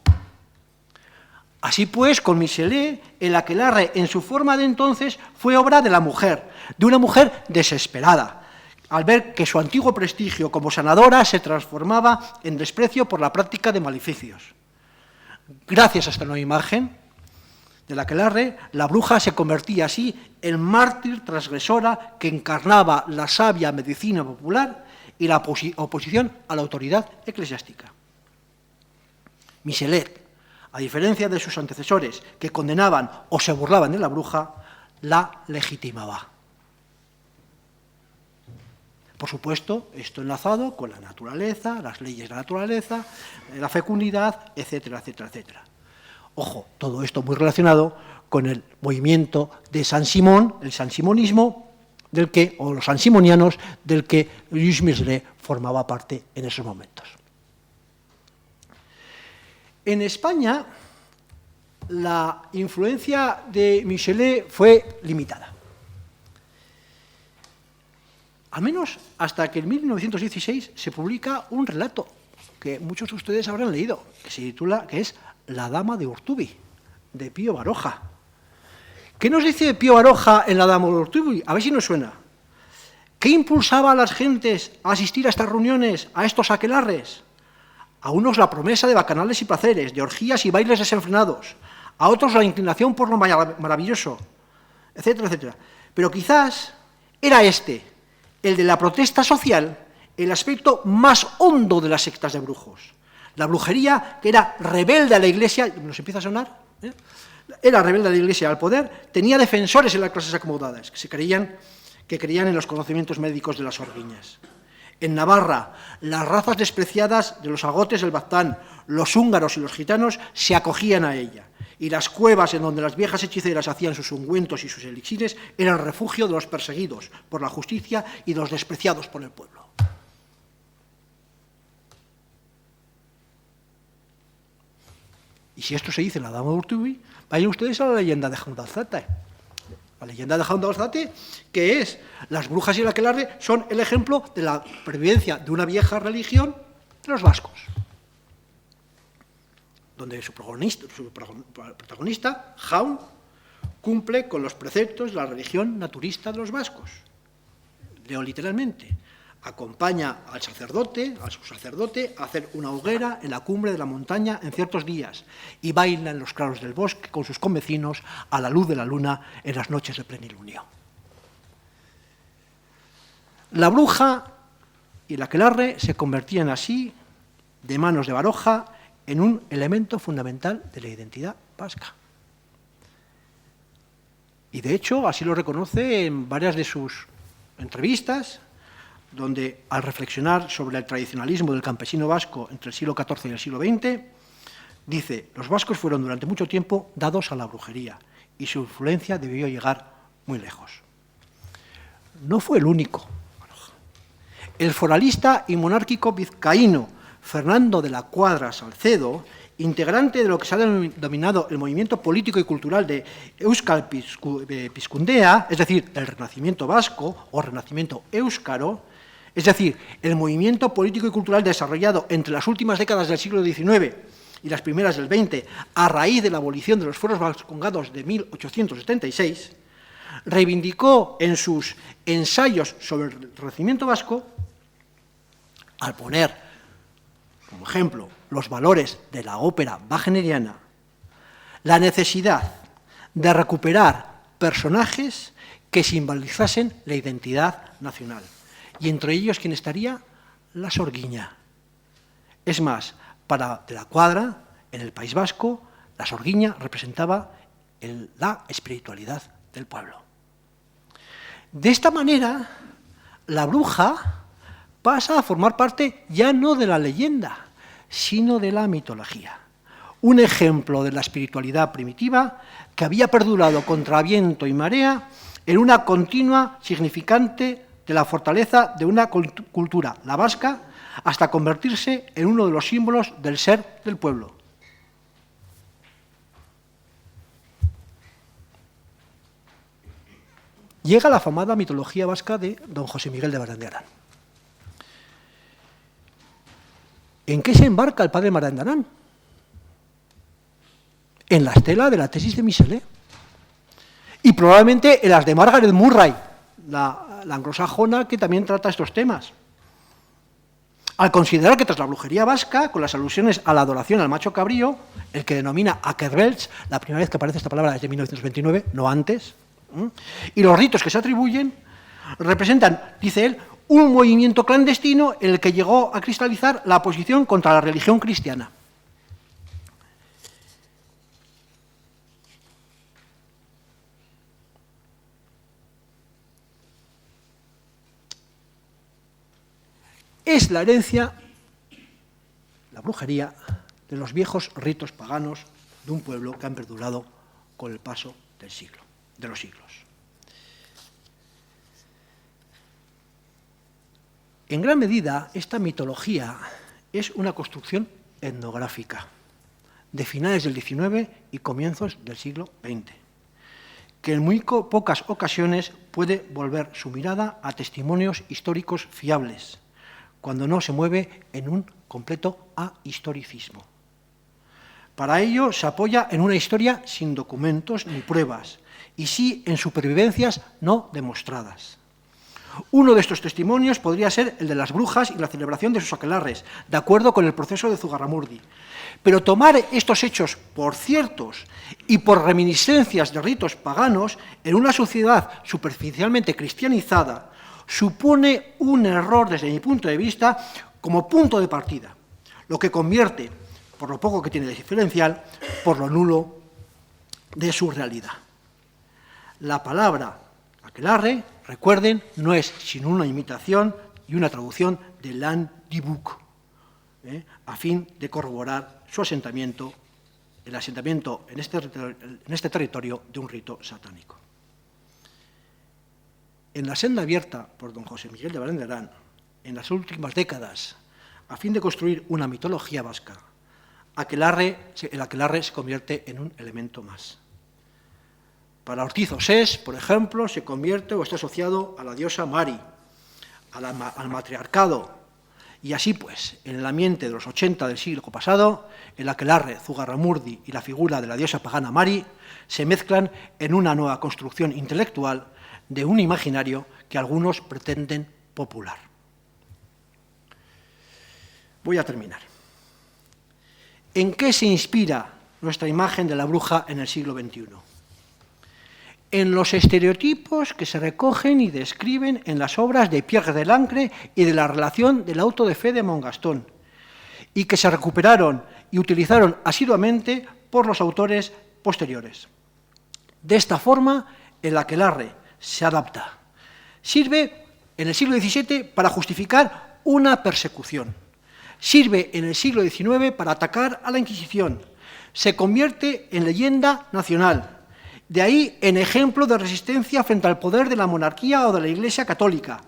Así pues, con Michelet, el aquelarre en su forma de entonces fue obra de la mujer, de una mujer desesperada, al ver que su antiguo prestigio como sanadora se transformaba en desprecio por la práctica de maleficios. Gracias a esta nueva imagen del aquelarre, la bruja se convertía así en mártir transgresora que encarnaba la sabia medicina popular y la oposición a la autoridad eclesiástica. Michelet, a diferencia de sus antecesores que condenaban o se burlaban de la bruja, la legitimaba. Por supuesto, esto enlazado con la naturaleza, las leyes de la naturaleza, la fecundidad, etcétera, etcétera, etcétera. Ojo, todo esto muy relacionado con el movimiento de San Simón, el sansimonismo, o los sansimonianos, del que Louis Michelet formaba parte en esos momentos. En España, la influencia de Michelet fue limitada. Al menos hasta que en 1916 se publica un relato que muchos de ustedes habrán leído, que se titula, que es La dama de Urtubi, de Pío Baroja. ¿Qué nos dice Pío Baroja en La dama de Urtubi? A ver si nos suena. ¿Qué impulsaba a las gentes a asistir a estas reuniones, a estos aquelarres? A unos la promesa de bacanales y placeres, de orgías y bailes desenfrenados, a otros la inclinación por lo maravilloso, etcétera, etcétera. Pero quizás era el de la protesta social, el aspecto más hondo de las sectas de brujos. La brujería, que era rebelde a la Iglesia, ¿nos empieza a sonar? Era rebelde a la Iglesia al poder, tenía defensores en las clases acomodadas, que creían en los conocimientos médicos de las orguiñas. En Navarra, las razas despreciadas de los agotes del Baztán, los húngaros y los gitanos se acogían a ella, y las cuevas en donde las viejas hechiceras hacían sus ungüentos y sus elixires eran refugio de los perseguidos por la justicia y de los despreciados por el pueblo. Y si esto se dice en la dama de Urtubi, vayan ustedes a la leyenda de Jaun d'Alzate. La leyenda de Jaun d'Alzate, que es las brujas y el aquelarre, son el ejemplo de la pervivencia de una vieja religión de los vascos, donde su protagonista, Jaun, cumple con los preceptos de la religión naturista de los vascos. Leo literalmente: acompaña al sacerdote, a su sacerdote, a hacer una hoguera en la cumbre de la montaña en ciertos días y baila en los claros del bosque con sus convecinos a la luz de la luna en las noches de plenilunio. La bruja y el aquelarre se convertían así, de manos de Baroja, en un elemento fundamental de la identidad vasca. Y de hecho, así lo reconoce en varias de sus entrevistas, donde al reflexionar sobre el tradicionalismo del campesino vasco entre el siglo XIV y el siglo XX, dice: los vascos fueron durante mucho tiempo dados a la brujería y su influencia debió llegar muy lejos. No fue el único. El foralista y monárquico vizcaíno Fernando de la Cuadra Salcedo, integrante de lo que se ha denominado el movimiento político y cultural de Euskal Pizkundea, es decir, el Renacimiento vasco o Renacimiento éuskaro, es decir, el movimiento político y cultural desarrollado entre las últimas décadas del siglo XIX y las primeras del XX, a raíz de la abolición de los fueros vascongados de 1876, reivindicó en sus ensayos sobre el Renacimiento vasco, al poner como ejemplo los valores de la ópera wagneriana, la necesidad de recuperar personajes que simbolizasen la identidad nacional. Y entre ellos, ¿quién estaría? La Sorguiña. Es más, para de la Cuadra, en el País Vasco, la Sorguiña representaba la espiritualidad del pueblo. De esta manera, la bruja pasa a formar parte ya no de la leyenda, sino de la mitología. Un ejemplo de la espiritualidad primitiva que había perdurado contra viento y marea en una continua significante de la fortaleza de una cultura, la vasca, hasta convertirse en uno de los símbolos del ser del pueblo. llega la afamada mitología vasca de don José Miguel de Barandiarán. ¿En qué se embarca el padre Barandiarán? En la estela de la tesis de Michelet y probablemente en las de Margaret Murray, la anglosajona que también trata estos temas. Al considerar que tras la brujería vasca, con las alusiones a la adoración al macho cabrío, el que denomina Akerbelch, la primera vez que aparece esta palabra es de 1929, no antes, y los ritos que se atribuyen representan, dice él, un movimiento clandestino en el que llegó a cristalizar la oposición contra la religión cristiana. Es la herencia, la brujería, de los viejos ritos paganos de un pueblo que han perdurado con el paso de los siglos. En gran medida, esta mitología es una construcción etnográfica de finales del XIX y comienzos del siglo XX, que en muy pocas ocasiones puede volver su mirada a testimonios históricos fiables, cuando no se mueve en un completo ahistoricismo. Para ello se apoya en una historia sin documentos ni pruebas, y sí en supervivencias no demostradas. Uno de estos testimonios podría ser el de las brujas y la celebración de sus aquelarres, de acuerdo con el proceso de Zugarramurdi. Pero tomar estos hechos por ciertos y por reminiscencias de ritos paganos en una sociedad superficialmente cristianizada supone un error desde mi punto de vista como punto de partida, lo que convierte, por lo poco que tiene de diferencial, por lo nulo de su realidad. La palabra aquelarre, recuerden, no es sino una imitación y una traducción de Landibuk, a fin de corroborar su asentamiento, el asentamiento en este territorio de un rito satánico. En la senda abierta por don José Miguel de Barandiarán en las últimas décadas, a fin de construir una mitología vasca, el aquelarre se convierte en un elemento más. Para Ortiz Osés, por ejemplo, se convierte o está asociado a la diosa Mari, al matriarcado, y así pues, en el ambiente de los 80 del siglo pasado, el aquelarre, Zugarramurdi y la figura de la diosa pagana Mari se mezclan en una nueva construcción intelectual de un imaginario que algunos pretenden popular. Voy a terminar. ¿En qué se inspira nuestra imagen de la bruja en el siglo XXI? En los estereotipos que se recogen y describen en las obras de Pierre Delancre y de la relación del auto de fe de Montgastón, y que se recuperaron y utilizaron asiduamente por los autores posteriores. De esta forma, el aquelarre se adapta. Sirve en el siglo XVII para justificar una persecución. Sirve en el siglo XIX para atacar a la Inquisición. Se convierte en leyenda nacional. De ahí en ejemplo de resistencia frente al poder de la monarquía o de la Iglesia católica.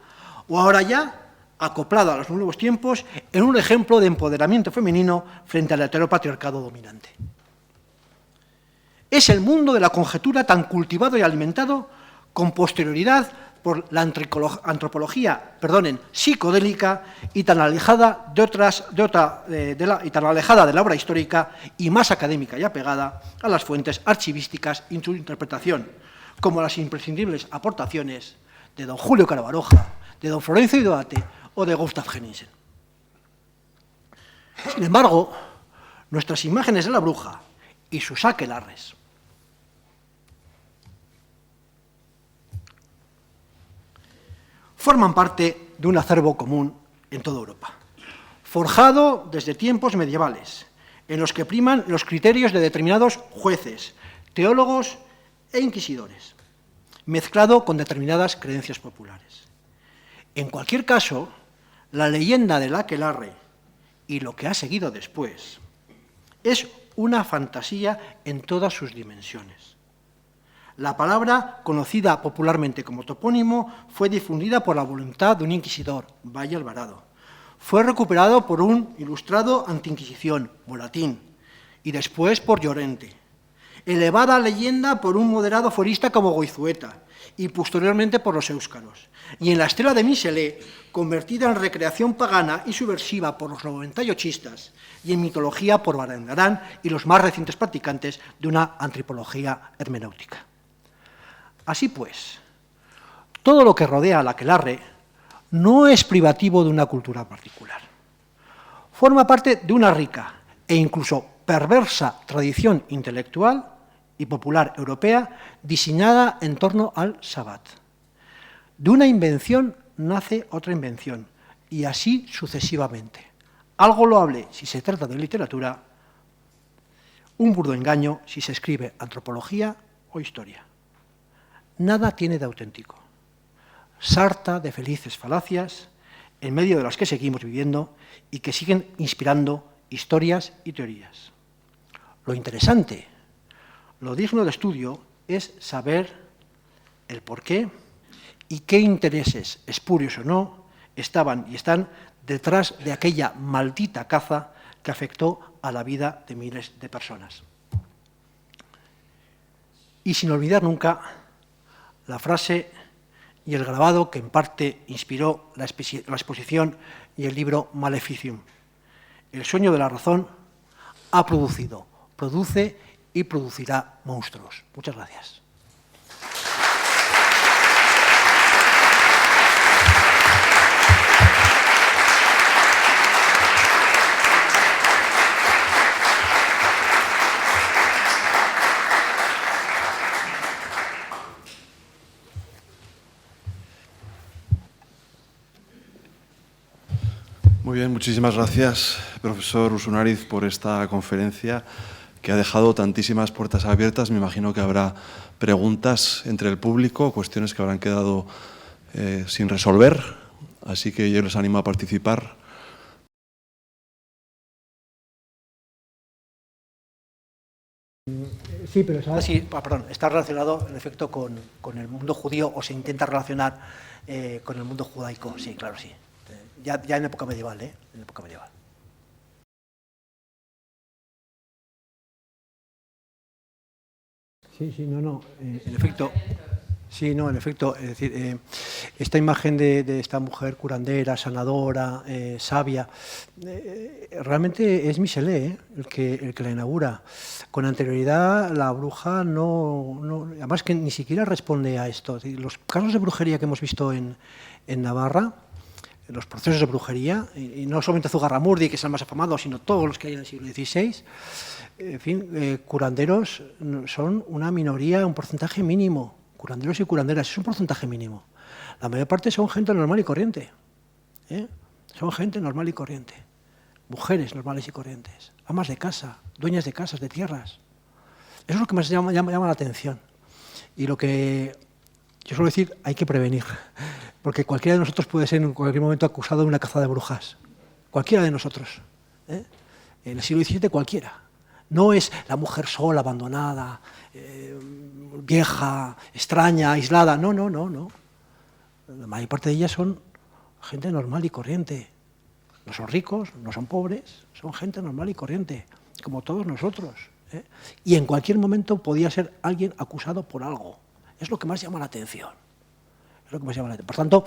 O ahora ya, acoplada a los nuevos tiempos, en un ejemplo de empoderamiento femenino frente al heteropatriarcado dominante. Es el mundo de la conjetura tan cultivado y alimentado con posterioridad por la antropología, psicodélica y tan alejada de la obra histórica y más académica y apegada a las fuentes archivísticas y su interpretación, como las imprescindibles aportaciones de don Julio Caro Baroja, de don Florencio Idoate o de Gustav Henningsen. Sin embargo, nuestras imágenes de la bruja y sus aquelarres forman parte de un acervo común en toda Europa, forjado desde tiempos medievales, en los que priman los criterios de determinados jueces, teólogos e inquisidores, mezclado con determinadas creencias populares. En cualquier caso, la leyenda del aquelarre y lo que ha seguido después es una fantasía en todas sus dimensiones. La palabra, conocida popularmente como topónimo, fue difundida por la voluntad de un inquisidor, Valle Alvarado. Fue recuperado por un ilustrado anti-inquisición, Moratín, y después por Llorente. elevada a leyenda por un moderado forista como Goizueta y posteriormente por los éuskaros, y en la estela de Michelet, convertida en recreación pagana y subversiva por los 98istas, y en mitología por Barangarán y los más recientes practicantes de una antropología hermenéutica. Así pues, todo lo que rodea al aquelarre no es privativo de una cultura particular. Forma parte de una rica e incluso perversa tradición intelectual y popular europea diseñada en torno al Sabbat. De una invención nace otra invención, y así sucesivamente. Algo loable si se trata de literatura, un burdo engaño si se escribe antropología o historia. Nada tiene de auténtico. Sarta de felices falacias, en medio de las que seguimos viviendo y que siguen inspirando historias y teorías. Lo interesante, lo digno de estudio, es saber el porqué y qué intereses, espurios o no, estaban y están detrás de aquella maldita caza que afectó a la vida de miles de personas. Y sin olvidar nunca la frase y el grabado que en parte inspiró la exposición y el libro Maleficium. El sueño de la razón ha producido, produce y producirá monstruos. Muchas gracias. Muy bien, muchísimas gracias, profesor Usunariz, por esta conferencia que ha dejado tantísimas puertas abiertas. Me imagino que habrá preguntas entre el público, cuestiones que habrán quedado sin resolver, así que yo les animo a participar. Sí, pero ¿sabes? Sí, perdón, está relacionado, en efecto, con el mundo judío, o se intenta relacionar con el mundo judaico, sí, claro, sí. Ya en época medieval, en época medieval. Sí, no, en efecto. Sí, no, en efecto, es decir, esta imagen de esta mujer curandera, sanadora, sabia, realmente es Michelet el que la inaugura. Con anterioridad la bruja no, además que ni siquiera responde a esto. Es decir, los casos de brujería que hemos visto en Navarra, los procesos de brujería, y no solamente Zugarramurdi, que es el más afamado, sino todos los que hay en el siglo XVI, en fin, curanderos son una minoría, un porcentaje mínimo. Curanderos y curanderas, es un porcentaje mínimo. La mayor parte son gente normal y corriente. Son gente normal y corriente. Mujeres normales y corrientes. Amas de casa, dueñas de casas, de tierras. Eso es lo que más llama la atención. Y lo que yo suelo decir, hay que prevenir. Porque cualquiera de nosotros puede ser en cualquier momento acusado de una caza de brujas. Cualquiera de nosotros. En el siglo XVII cualquiera. No es la mujer sola, abandonada, vieja, extraña, aislada. No. La mayor parte de ellas son gente normal y corriente. No son ricos, no son pobres, son gente normal y corriente, como todos nosotros. Y en cualquier momento podía ser alguien acusado por algo. Es lo que más llama la atención. Por tanto,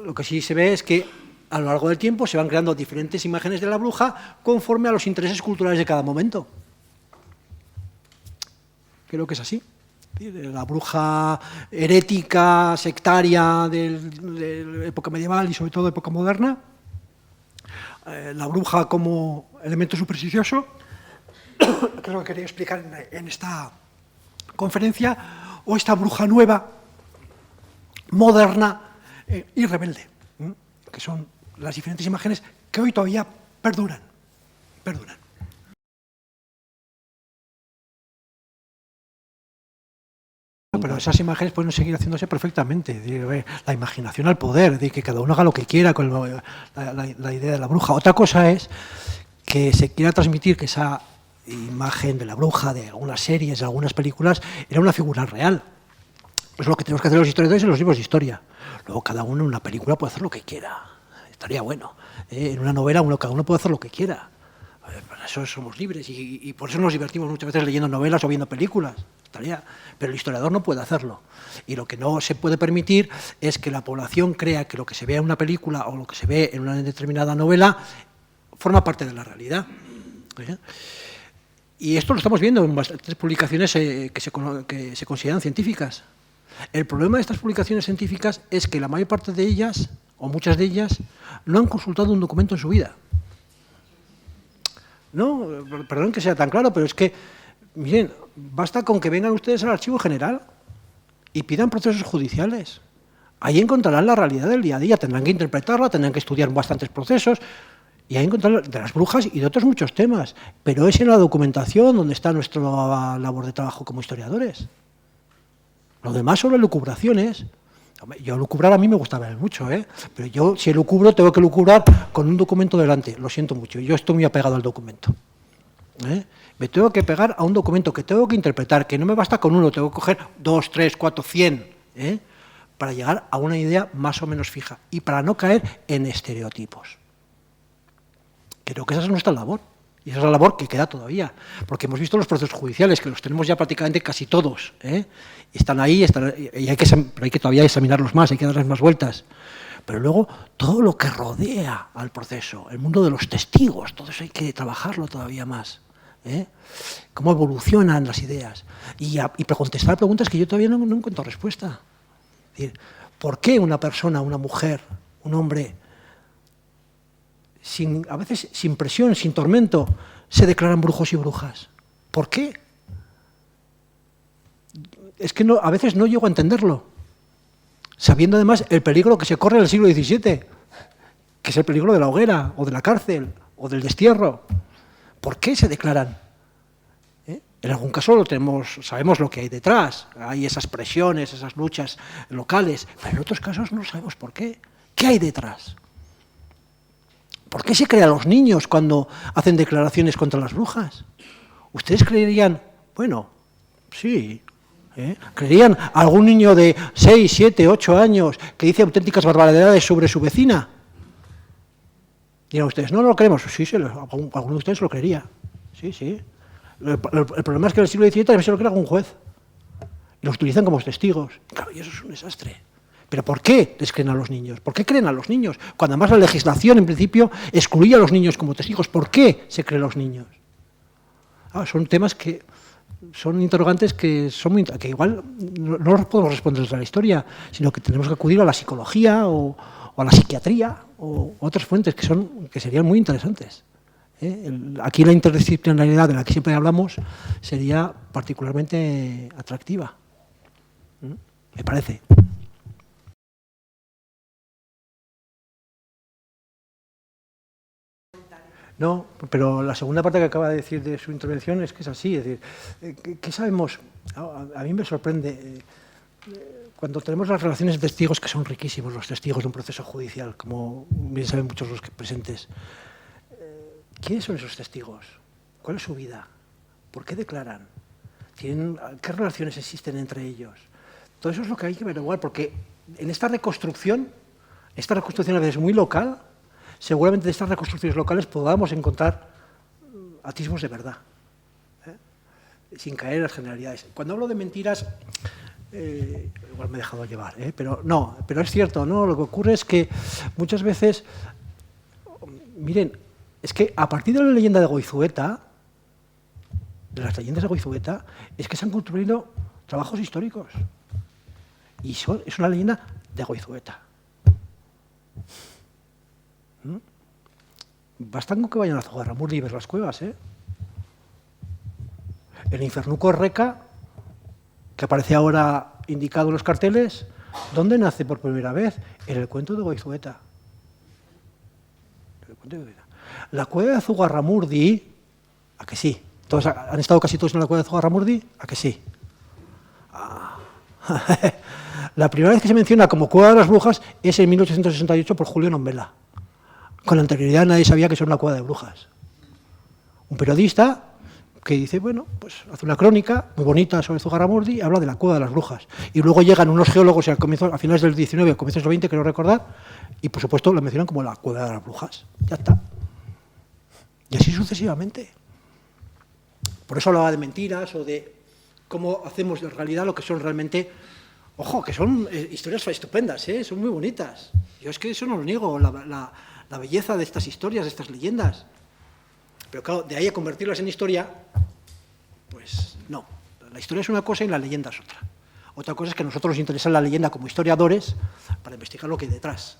lo que sí se ve es que a lo largo del tiempo se van creando diferentes imágenes de la bruja conforme a los intereses culturales de cada momento. Creo que es así. La bruja herética, sectaria de la época medieval y sobre todo de época moderna, la bruja como elemento supersticioso, que es lo que quería explicar en esta conferencia, o esta bruja nueva, moderna y rebelde, que son las diferentes imágenes que hoy todavía perduran. Pero esas imágenes pueden seguir haciéndose perfectamente. La imaginación al poder, de que cada uno haga lo que quiera con la idea de la bruja. Otra cosa es que se quiera transmitir que esa imagen de la bruja, de algunas series, de algunas películas, era una figura real. Es lo que tenemos que hacer los historiadores en los libros de historia. Luego cada uno en una película puede hacer lo que quiera. Estaría bueno. En una novela cada uno puede hacer lo que quiera. Para eso somos libres y por eso nos divertimos muchas veces leyendo novelas o viendo películas. Pero el historiador no puede hacerlo. Y lo que no se puede permitir es que la población crea que lo que se ve en una película o lo que se ve en una determinada novela forma parte de la realidad. Y esto lo estamos viendo en bastantes publicaciones que se consideran científicas. El problema de estas publicaciones científicas es que la mayor parte de ellas, o muchas de ellas, no han consultado un documento en su vida. No, perdón que sea tan claro, pero es que, miren, basta con que vengan ustedes al Archivo General y pidan procesos judiciales. Ahí encontrarán la realidad del día a día, tendrán que interpretarla, tendrán que estudiar bastantes procesos, y ahí encontrarán de las brujas y de otros muchos temas. Pero es en la documentación donde está nuestra labor de trabajo como historiadores. Lo demás son lucubraciones. Yo lucubrar a mí me gusta ver mucho, pero yo si lucubro tengo que lucubrar con un documento delante. Lo siento mucho, yo estoy muy apegado al documento. Me tengo que pegar a un documento que tengo que interpretar, que no me basta con uno, tengo que coger 2, 3, 4, 100, para llegar a una idea más o menos fija y para no caer en estereotipos. Creo que esa es nuestra labor. Y esa es la labor que queda todavía, porque hemos visto los procesos judiciales, que los tenemos ya prácticamente casi todos. Están ahí, y hay que todavía examinarlos más, hay que darles más vueltas. Pero luego, todo lo que rodea al proceso, el mundo de los testigos, todo eso hay que trabajarlo todavía más. Cómo evolucionan las ideas. Y contestar preguntas que yo todavía no encuentro respuesta. Es decir, ¿por qué una persona, una mujer, un hombre, a veces sin presión, sin tormento, se declaran brujos y brujas? ¿Por qué? Es que a veces no llego a entenderlo, sabiendo además el peligro que se corre en el siglo XVII, que es el peligro de la hoguera, o de la cárcel, o del destierro. ¿Por qué se declaran? En algún caso sabemos lo que hay detrás, hay esas presiones, esas luchas locales, pero en otros casos no sabemos por qué. ¿Qué hay detrás? ¿Por qué se crean los niños cuando hacen declaraciones contra las brujas? ¿Ustedes creerían, bueno, sí, creerían a algún niño de 6, 7, 8 años que dice auténticas barbaridades sobre su vecina? Dirán ustedes, no lo creemos. Sí, alguno de ustedes lo creería. Sí, sí. El problema es que en el siglo XVII también se lo crea algún juez. Y los utilizan como testigos. Claro, y eso es un desastre. ¿Pero por qué les creen a los niños? ¿Por qué creen a los niños? Cuando además la legislación, en principio, excluía a los niños como testigos. ¿Por qué se creen a los niños? Son temas que son interrogantes que igual no los podemos responder desde la historia, sino que tenemos que acudir a la psicología o a la psiquiatría o otras fuentes que serían muy interesantes. Aquí la interdisciplinaridad de la que siempre hablamos sería particularmente atractiva. Me parece. No, pero la segunda parte que acaba de decir de su intervención es que es así. Es decir, ¿qué sabemos? A mí me sorprende cuando tenemos las relaciones de testigos, que son riquísimos los testigos de un proceso judicial, como bien saben muchos los presentes. ¿Quiénes son esos testigos? ¿Cuál es su vida? ¿Por qué declaran? ¿Qué relaciones existen entre ellos? Todo eso es lo que hay que averiguar, porque en esta reconstrucción a veces muy local, seguramente de estas reconstrucciones locales podamos encontrar atisbos de verdad, sin caer en las generalidades. Cuando hablo de mentiras, igual me he dejado llevar, pero es cierto, ¿no? Lo que ocurre es que muchas veces, miren, es que a partir de la leyenda de Goizueta, de las leyendas de Goizueta, es que se han construido trabajos históricos. Y es una leyenda de Goizueta. Bastan con que vayan a Zugarramurdi y ver las cuevas, El Infernuco Reca, que aparece ahora indicado en los carteles, ¿dónde nace por primera vez? En el cuento de Goizueta. La cueva de Zugarramurdi, ¿a que sí? ¿Todos han estado casi todos en la cueva de Zugarramurdi? ¿A que sí? La primera vez que se menciona como cueva de las brujas es en 1868 por Julio Nombela. Con anterioridad nadie sabía que eso era una cueva de brujas. Un periodista que dice, bueno, pues hace una crónica muy bonita sobre Zugarramurdi y habla de la cueva de las brujas. Y luego llegan unos geólogos a finales del 19, a comienzos del 20, creo recordar, y por supuesto lo mencionan como la cueva de las brujas. Ya está. Y así sucesivamente. Por eso hablaba de mentiras o de cómo hacemos de realidad lo que son realmente. Ojo, que son historias estupendas, son muy bonitas. Yo es que eso no lo niego, la belleza de estas historias, de estas leyendas. Pero claro, de ahí a convertirlas en historia, pues no. La historia es una cosa y la leyenda es otra. Otra cosa es que a nosotros nos interesa la leyenda como historiadores para investigar lo que hay detrás.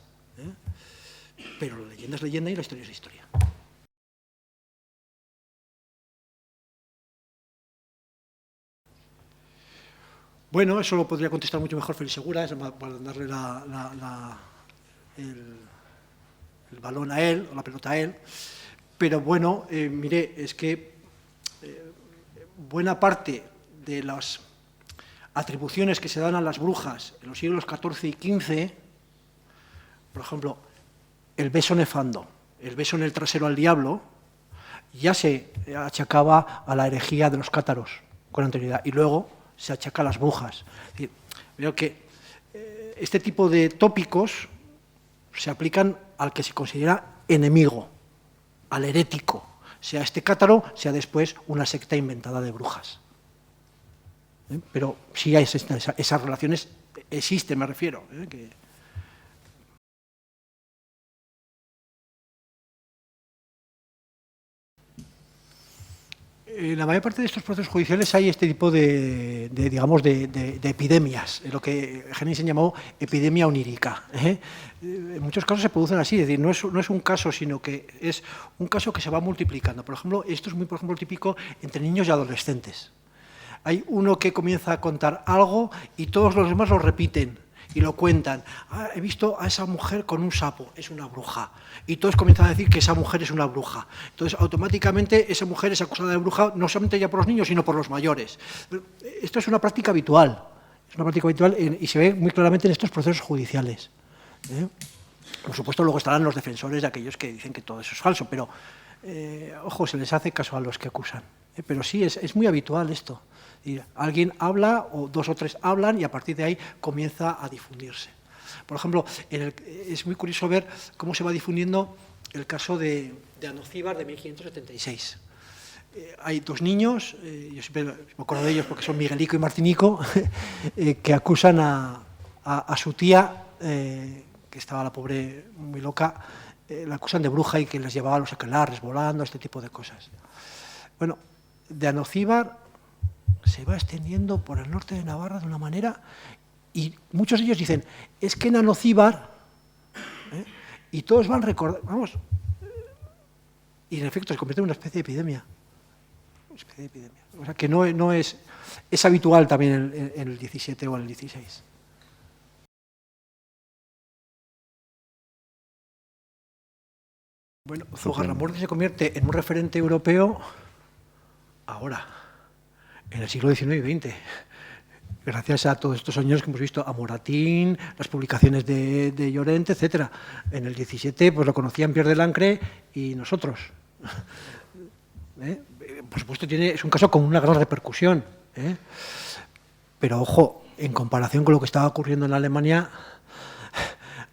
Pero la leyenda es leyenda y la historia es historia. Bueno, eso lo podría contestar mucho mejor Félix Segura, para darle el balón a él, o la pelota a él. Pero bueno, mire, es que buena parte de las atribuciones que se dan a las brujas en los siglos XIV y XV, por ejemplo, el beso nefando, el beso en el trasero al diablo, ya se achacaba a la herejía de los cátaros con anterioridad, y luego se achaca a las brujas. Es decir, veo que este tipo de tópicos se aplican al que se considera enemigo, al herético, sea este cátaro, sea después una secta inventada de brujas. Pero sí hay esas relaciones, existen, me refiero. En la mayor parte de estos procesos judiciales hay este tipo de epidemias, lo que Henningsen llamó epidemia onírica. En muchos casos se producen así, es decir, no es un caso, sino que es un caso que se va multiplicando. Por ejemplo, esto es muy típico entre niños y adolescentes. Hay uno que comienza a contar algo y todos los demás lo repiten y lo cuentan. He visto a esa mujer con un sapo, es una bruja. Y todos comienzan a decir que esa mujer es una bruja. Entonces, automáticamente, esa mujer es acusada de bruja, no solamente ya por los niños, sino por los mayores. Esto es una práctica habitual. Y se ve muy claramente en estos procesos judiciales. Por supuesto, luego estarán los defensores de aquellos que dicen que todo eso es falso, pero, ojo, se les hace caso a los que acusan. Pero sí, es muy habitual esto. Alguien habla, o dos o tres hablan, y a partir de ahí comienza a difundirse. Por ejemplo, es muy curioso ver cómo se va difundiendo el caso de Anocíbar de 1576. Hay dos niños, yo siempre me acuerdo de ellos porque son Miguelico y Martinico, que acusan a su tía, que estaba la pobre muy loca, la acusan de bruja y que les llevaba a los aquelarres volando, este tipo de cosas. Bueno, de Anocíbar se va extendiendo por el norte de Navarra de una manera, y muchos de ellos dicen, es que en Anocíbar, y todos van recordando, vamos, y en efecto se convierte en una especie de epidemia. O sea que no es habitual también en el 17 o en el 16. Bueno, Zugarramurdi se convierte en un referente europeo ahora, en el siglo XIX y XX, gracias a todos estos años que hemos visto, a Moratín, las publicaciones de Llorente, etc. En el 17 pues lo conocían Pierre de Lancre y nosotros. Por supuesto, es un caso con una gran repercusión. Pero, ojo, en comparación con lo que estaba ocurriendo en Alemania,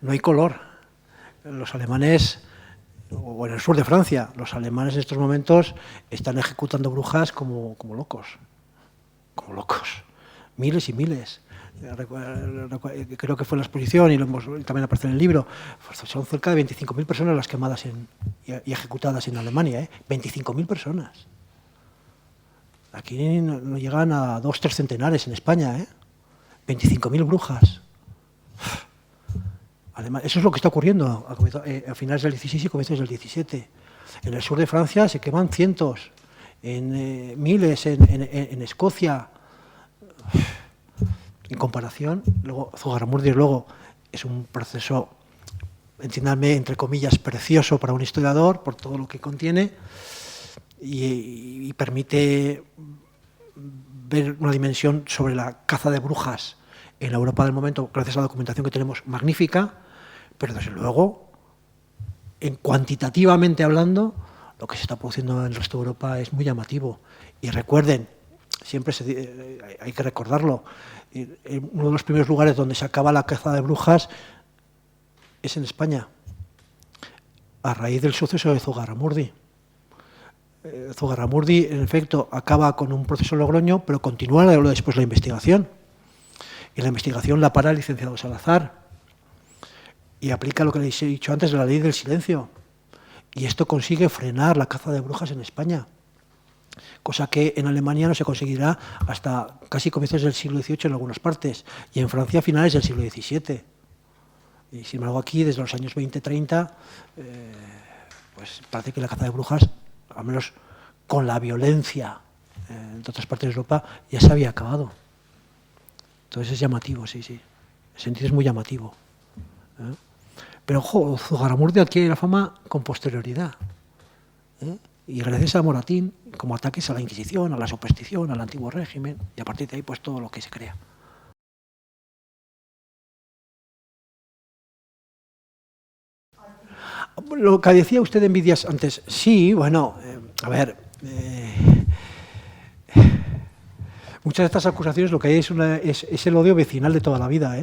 no hay color. Los alemanes, o en el sur de Francia, los alemanes en estos momentos están ejecutando brujas como locos. Como locos. Miles y miles. Creo que fue en la exposición y también aparece en el libro. Son cerca de 25.000 personas las quemadas y ejecutadas en Alemania. 25.000 personas. Aquí no llegan a 2-3 centenares en España. 25.000 brujas. Eso es lo que está ocurriendo a finales del 16 y comienzos del 17. En el sur de Francia se queman cientos, miles en Escocia. En comparación, luego Zugarramurdi es un proceso, entiéndame, entre comillas, precioso para un historiador por todo lo que contiene y permite ver una dimensión sobre la caza de brujas en la Europa del momento, gracias a la documentación que tenemos magnífica, pero desde luego, cuantitativamente hablando, lo que se está produciendo en el resto de Europa es muy llamativo. Y recuerden, siempre hay que recordarlo, uno de los primeros lugares donde se acaba la caza de brujas es en España, a raíz del suceso de Zugarramurdi. Zugarramurdi, en efecto, acaba con un proceso en Logroño, pero continúa después la investigación. Y la investigación la para el licenciado Salazar. Y aplica lo que les he dicho antes de la ley del silencio. Y esto consigue frenar la caza de brujas en España. Cosa que en Alemania no se conseguirá hasta casi comienzos del siglo XVIII en algunas partes. Y en Francia a finales del siglo XVII. Y sin embargo aquí, desde los años 20-30, pues parece que la caza de brujas, al menos con la violencia en otras partes de Europa, ya se había acabado. Entonces es llamativo, sí, sí. El sentido es muy llamativo. Pero, ojo, Zugarramurdi adquiere la fama con posterioridad. Y gracias a Moratín, como ataques a la Inquisición, a la superstición, al antiguo régimen, y a partir de ahí, pues todo lo que se crea. Lo que decía usted de envidias antes, sí, bueno, a ver, muchas de estas acusaciones lo que hay es el odio vecinal de toda la vida,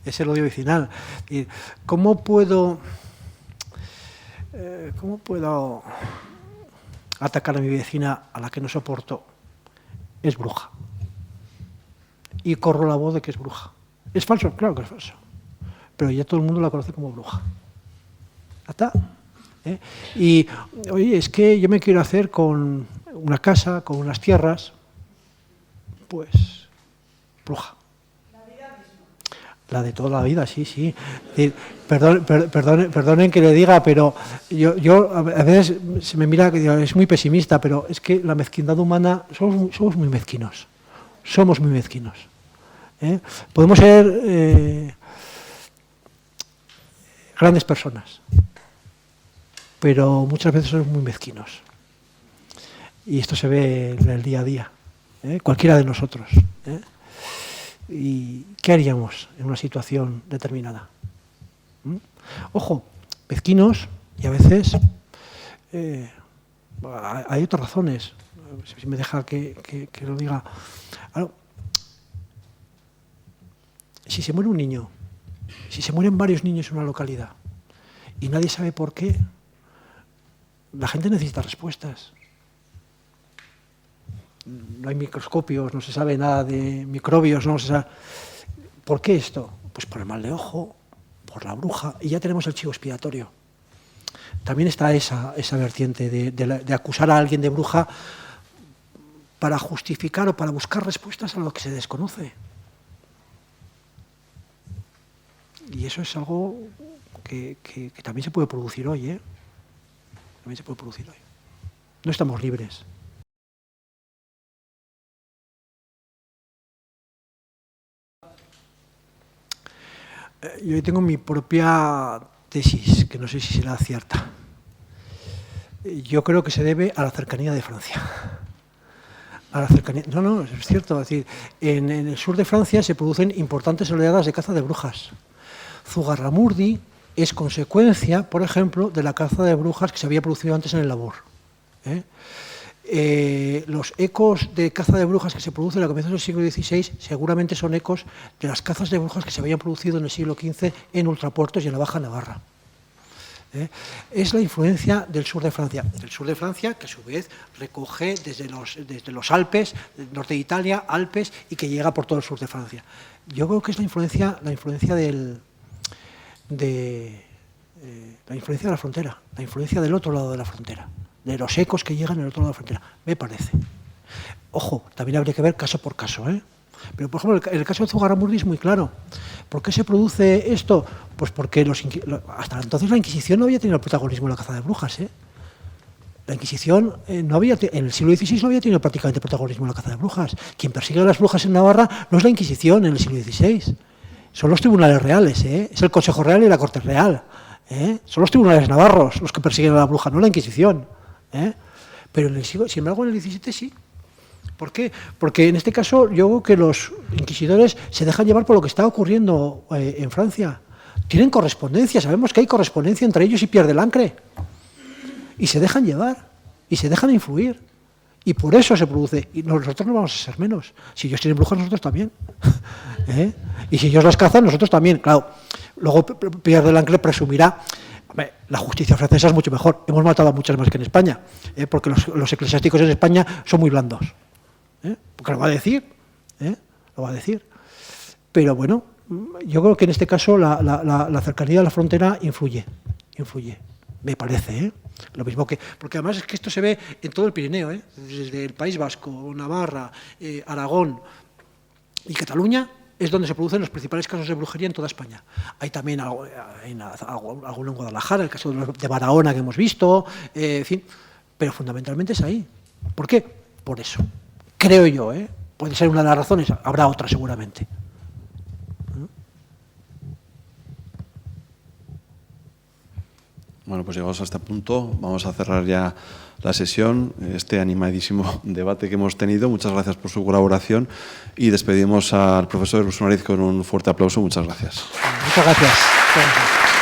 es el odio vecinal. ¿Cómo puedo atacar a mi vecina a la que no soporto? Es bruja. Y corro la voz de que es bruja. ¿Es falso? Claro que es falso. Pero ya todo el mundo la conoce como bruja. ¿Está? Y, oye, es que yo me quiero hacer con una casa, con unas tierras, pues, bruja. La de toda la vida, sí, sí. Perdonen que le diga, pero yo a veces se me mira que es muy pesimista, pero es que la mezquindad humana, somos muy mezquinos. Somos muy mezquinos. Podemos ser grandes personas, pero muchas veces somos muy mezquinos. Y esto se ve en el día a día, cualquiera de nosotros. ¿Y qué haríamos en una situación determinada? Ojo, mezquinos, y a veces hay otras razones. Si me deja que lo diga. Si se muere un niño, si se mueren varios niños en una localidad y nadie sabe por qué, la gente necesita respuestas. No hay microscopios, no se sabe nada de microbios, no se sabe. ¿Por qué esto? Pues por el mal de ojo, por la bruja, y ya tenemos el chivo expiatorio. También está esa vertiente de acusar a alguien de bruja para justificar o para buscar respuestas a lo que se desconoce. Y eso es algo que también se puede producir hoy, También se puede producir hoy. No estamos libres. Yo tengo mi propia tesis, que no sé si será cierta. Yo creo que se debe a la cercanía de Francia. A la cercanía. No, es cierto. Es decir, en el sur de Francia se producen importantes oleadas de caza de brujas. Zugarramurdi es consecuencia, por ejemplo, de la caza de brujas que se había producido antes en el Labour. Los ecos de caza de brujas que se producen a comienzos del siglo XVI seguramente son ecos de las cazas de brujas que se habían producido en el siglo XV en ultrapuertos y en la Baja Navarra. Es la influencia del sur de Francia. Del sur de Francia, que a su vez recoge desde los Alpes, norte de Italia, Alpes, y que llega por todo el sur de Francia. Yo creo que es la influencia de la frontera, la influencia del otro lado de la frontera, de los ecos que llegan del otro lado de la frontera, me parece. Ojo, también habría que ver caso por caso, Pero, por ejemplo, el caso de Zugarramurdi es muy claro. ¿Por qué se produce esto? Pues porque hasta entonces la Inquisición no había tenido el protagonismo en la caza de brujas, La Inquisición en el siglo XVI no había tenido prácticamente protagonismo en la caza de brujas. Quien persigue a las brujas en Navarra no es la Inquisición en el siglo XVI. Son los tribunales reales, Es el Consejo Real y la Corte Real, Son los tribunales navarros los que persiguen a la bruja, no la Inquisición, Pero sin embargo en el XVII sí. ¿Por qué? Porque en este caso yo creo que los inquisidores se dejan llevar por lo que está ocurriendo en Francia. Tienen correspondencia, sabemos que hay correspondencia entre ellos y Pierre de Lancre. Y se dejan llevar, y se dejan influir. Y por eso se produce. Y nosotros no vamos a ser menos. Si ellos tienen brujas, nosotros también. Y si ellos las cazan, nosotros también. Claro, luego Pierre de Lancre presumirá. La justicia francesa es mucho mejor. Hemos matado a muchas más que en España, porque los eclesiásticos en España son muy blandos. Porque lo va a decir, lo va a decir. Pero bueno, yo creo que en este caso la cercanía de la frontera influye, me parece, Lo mismo que, porque además es que esto se ve en todo el Pirineo, desde el País Vasco, Navarra, Aragón y Cataluña, es donde se producen los principales casos de brujería en toda España. Hay también alguno en Guadalajara, el caso de Barahona que hemos visto, en fin, pero fundamentalmente es ahí. ¿Por qué? Por eso. Creo yo, puede ser una de las razones, habrá otra seguramente. Bueno, pues llegados a este punto, vamos a cerrar ya la sesión, este animadísimo debate que hemos tenido. Muchas gracias por su colaboración y despedimos al profesor Usунariz con un fuerte aplauso. Muchas gracias. Muchas gracias.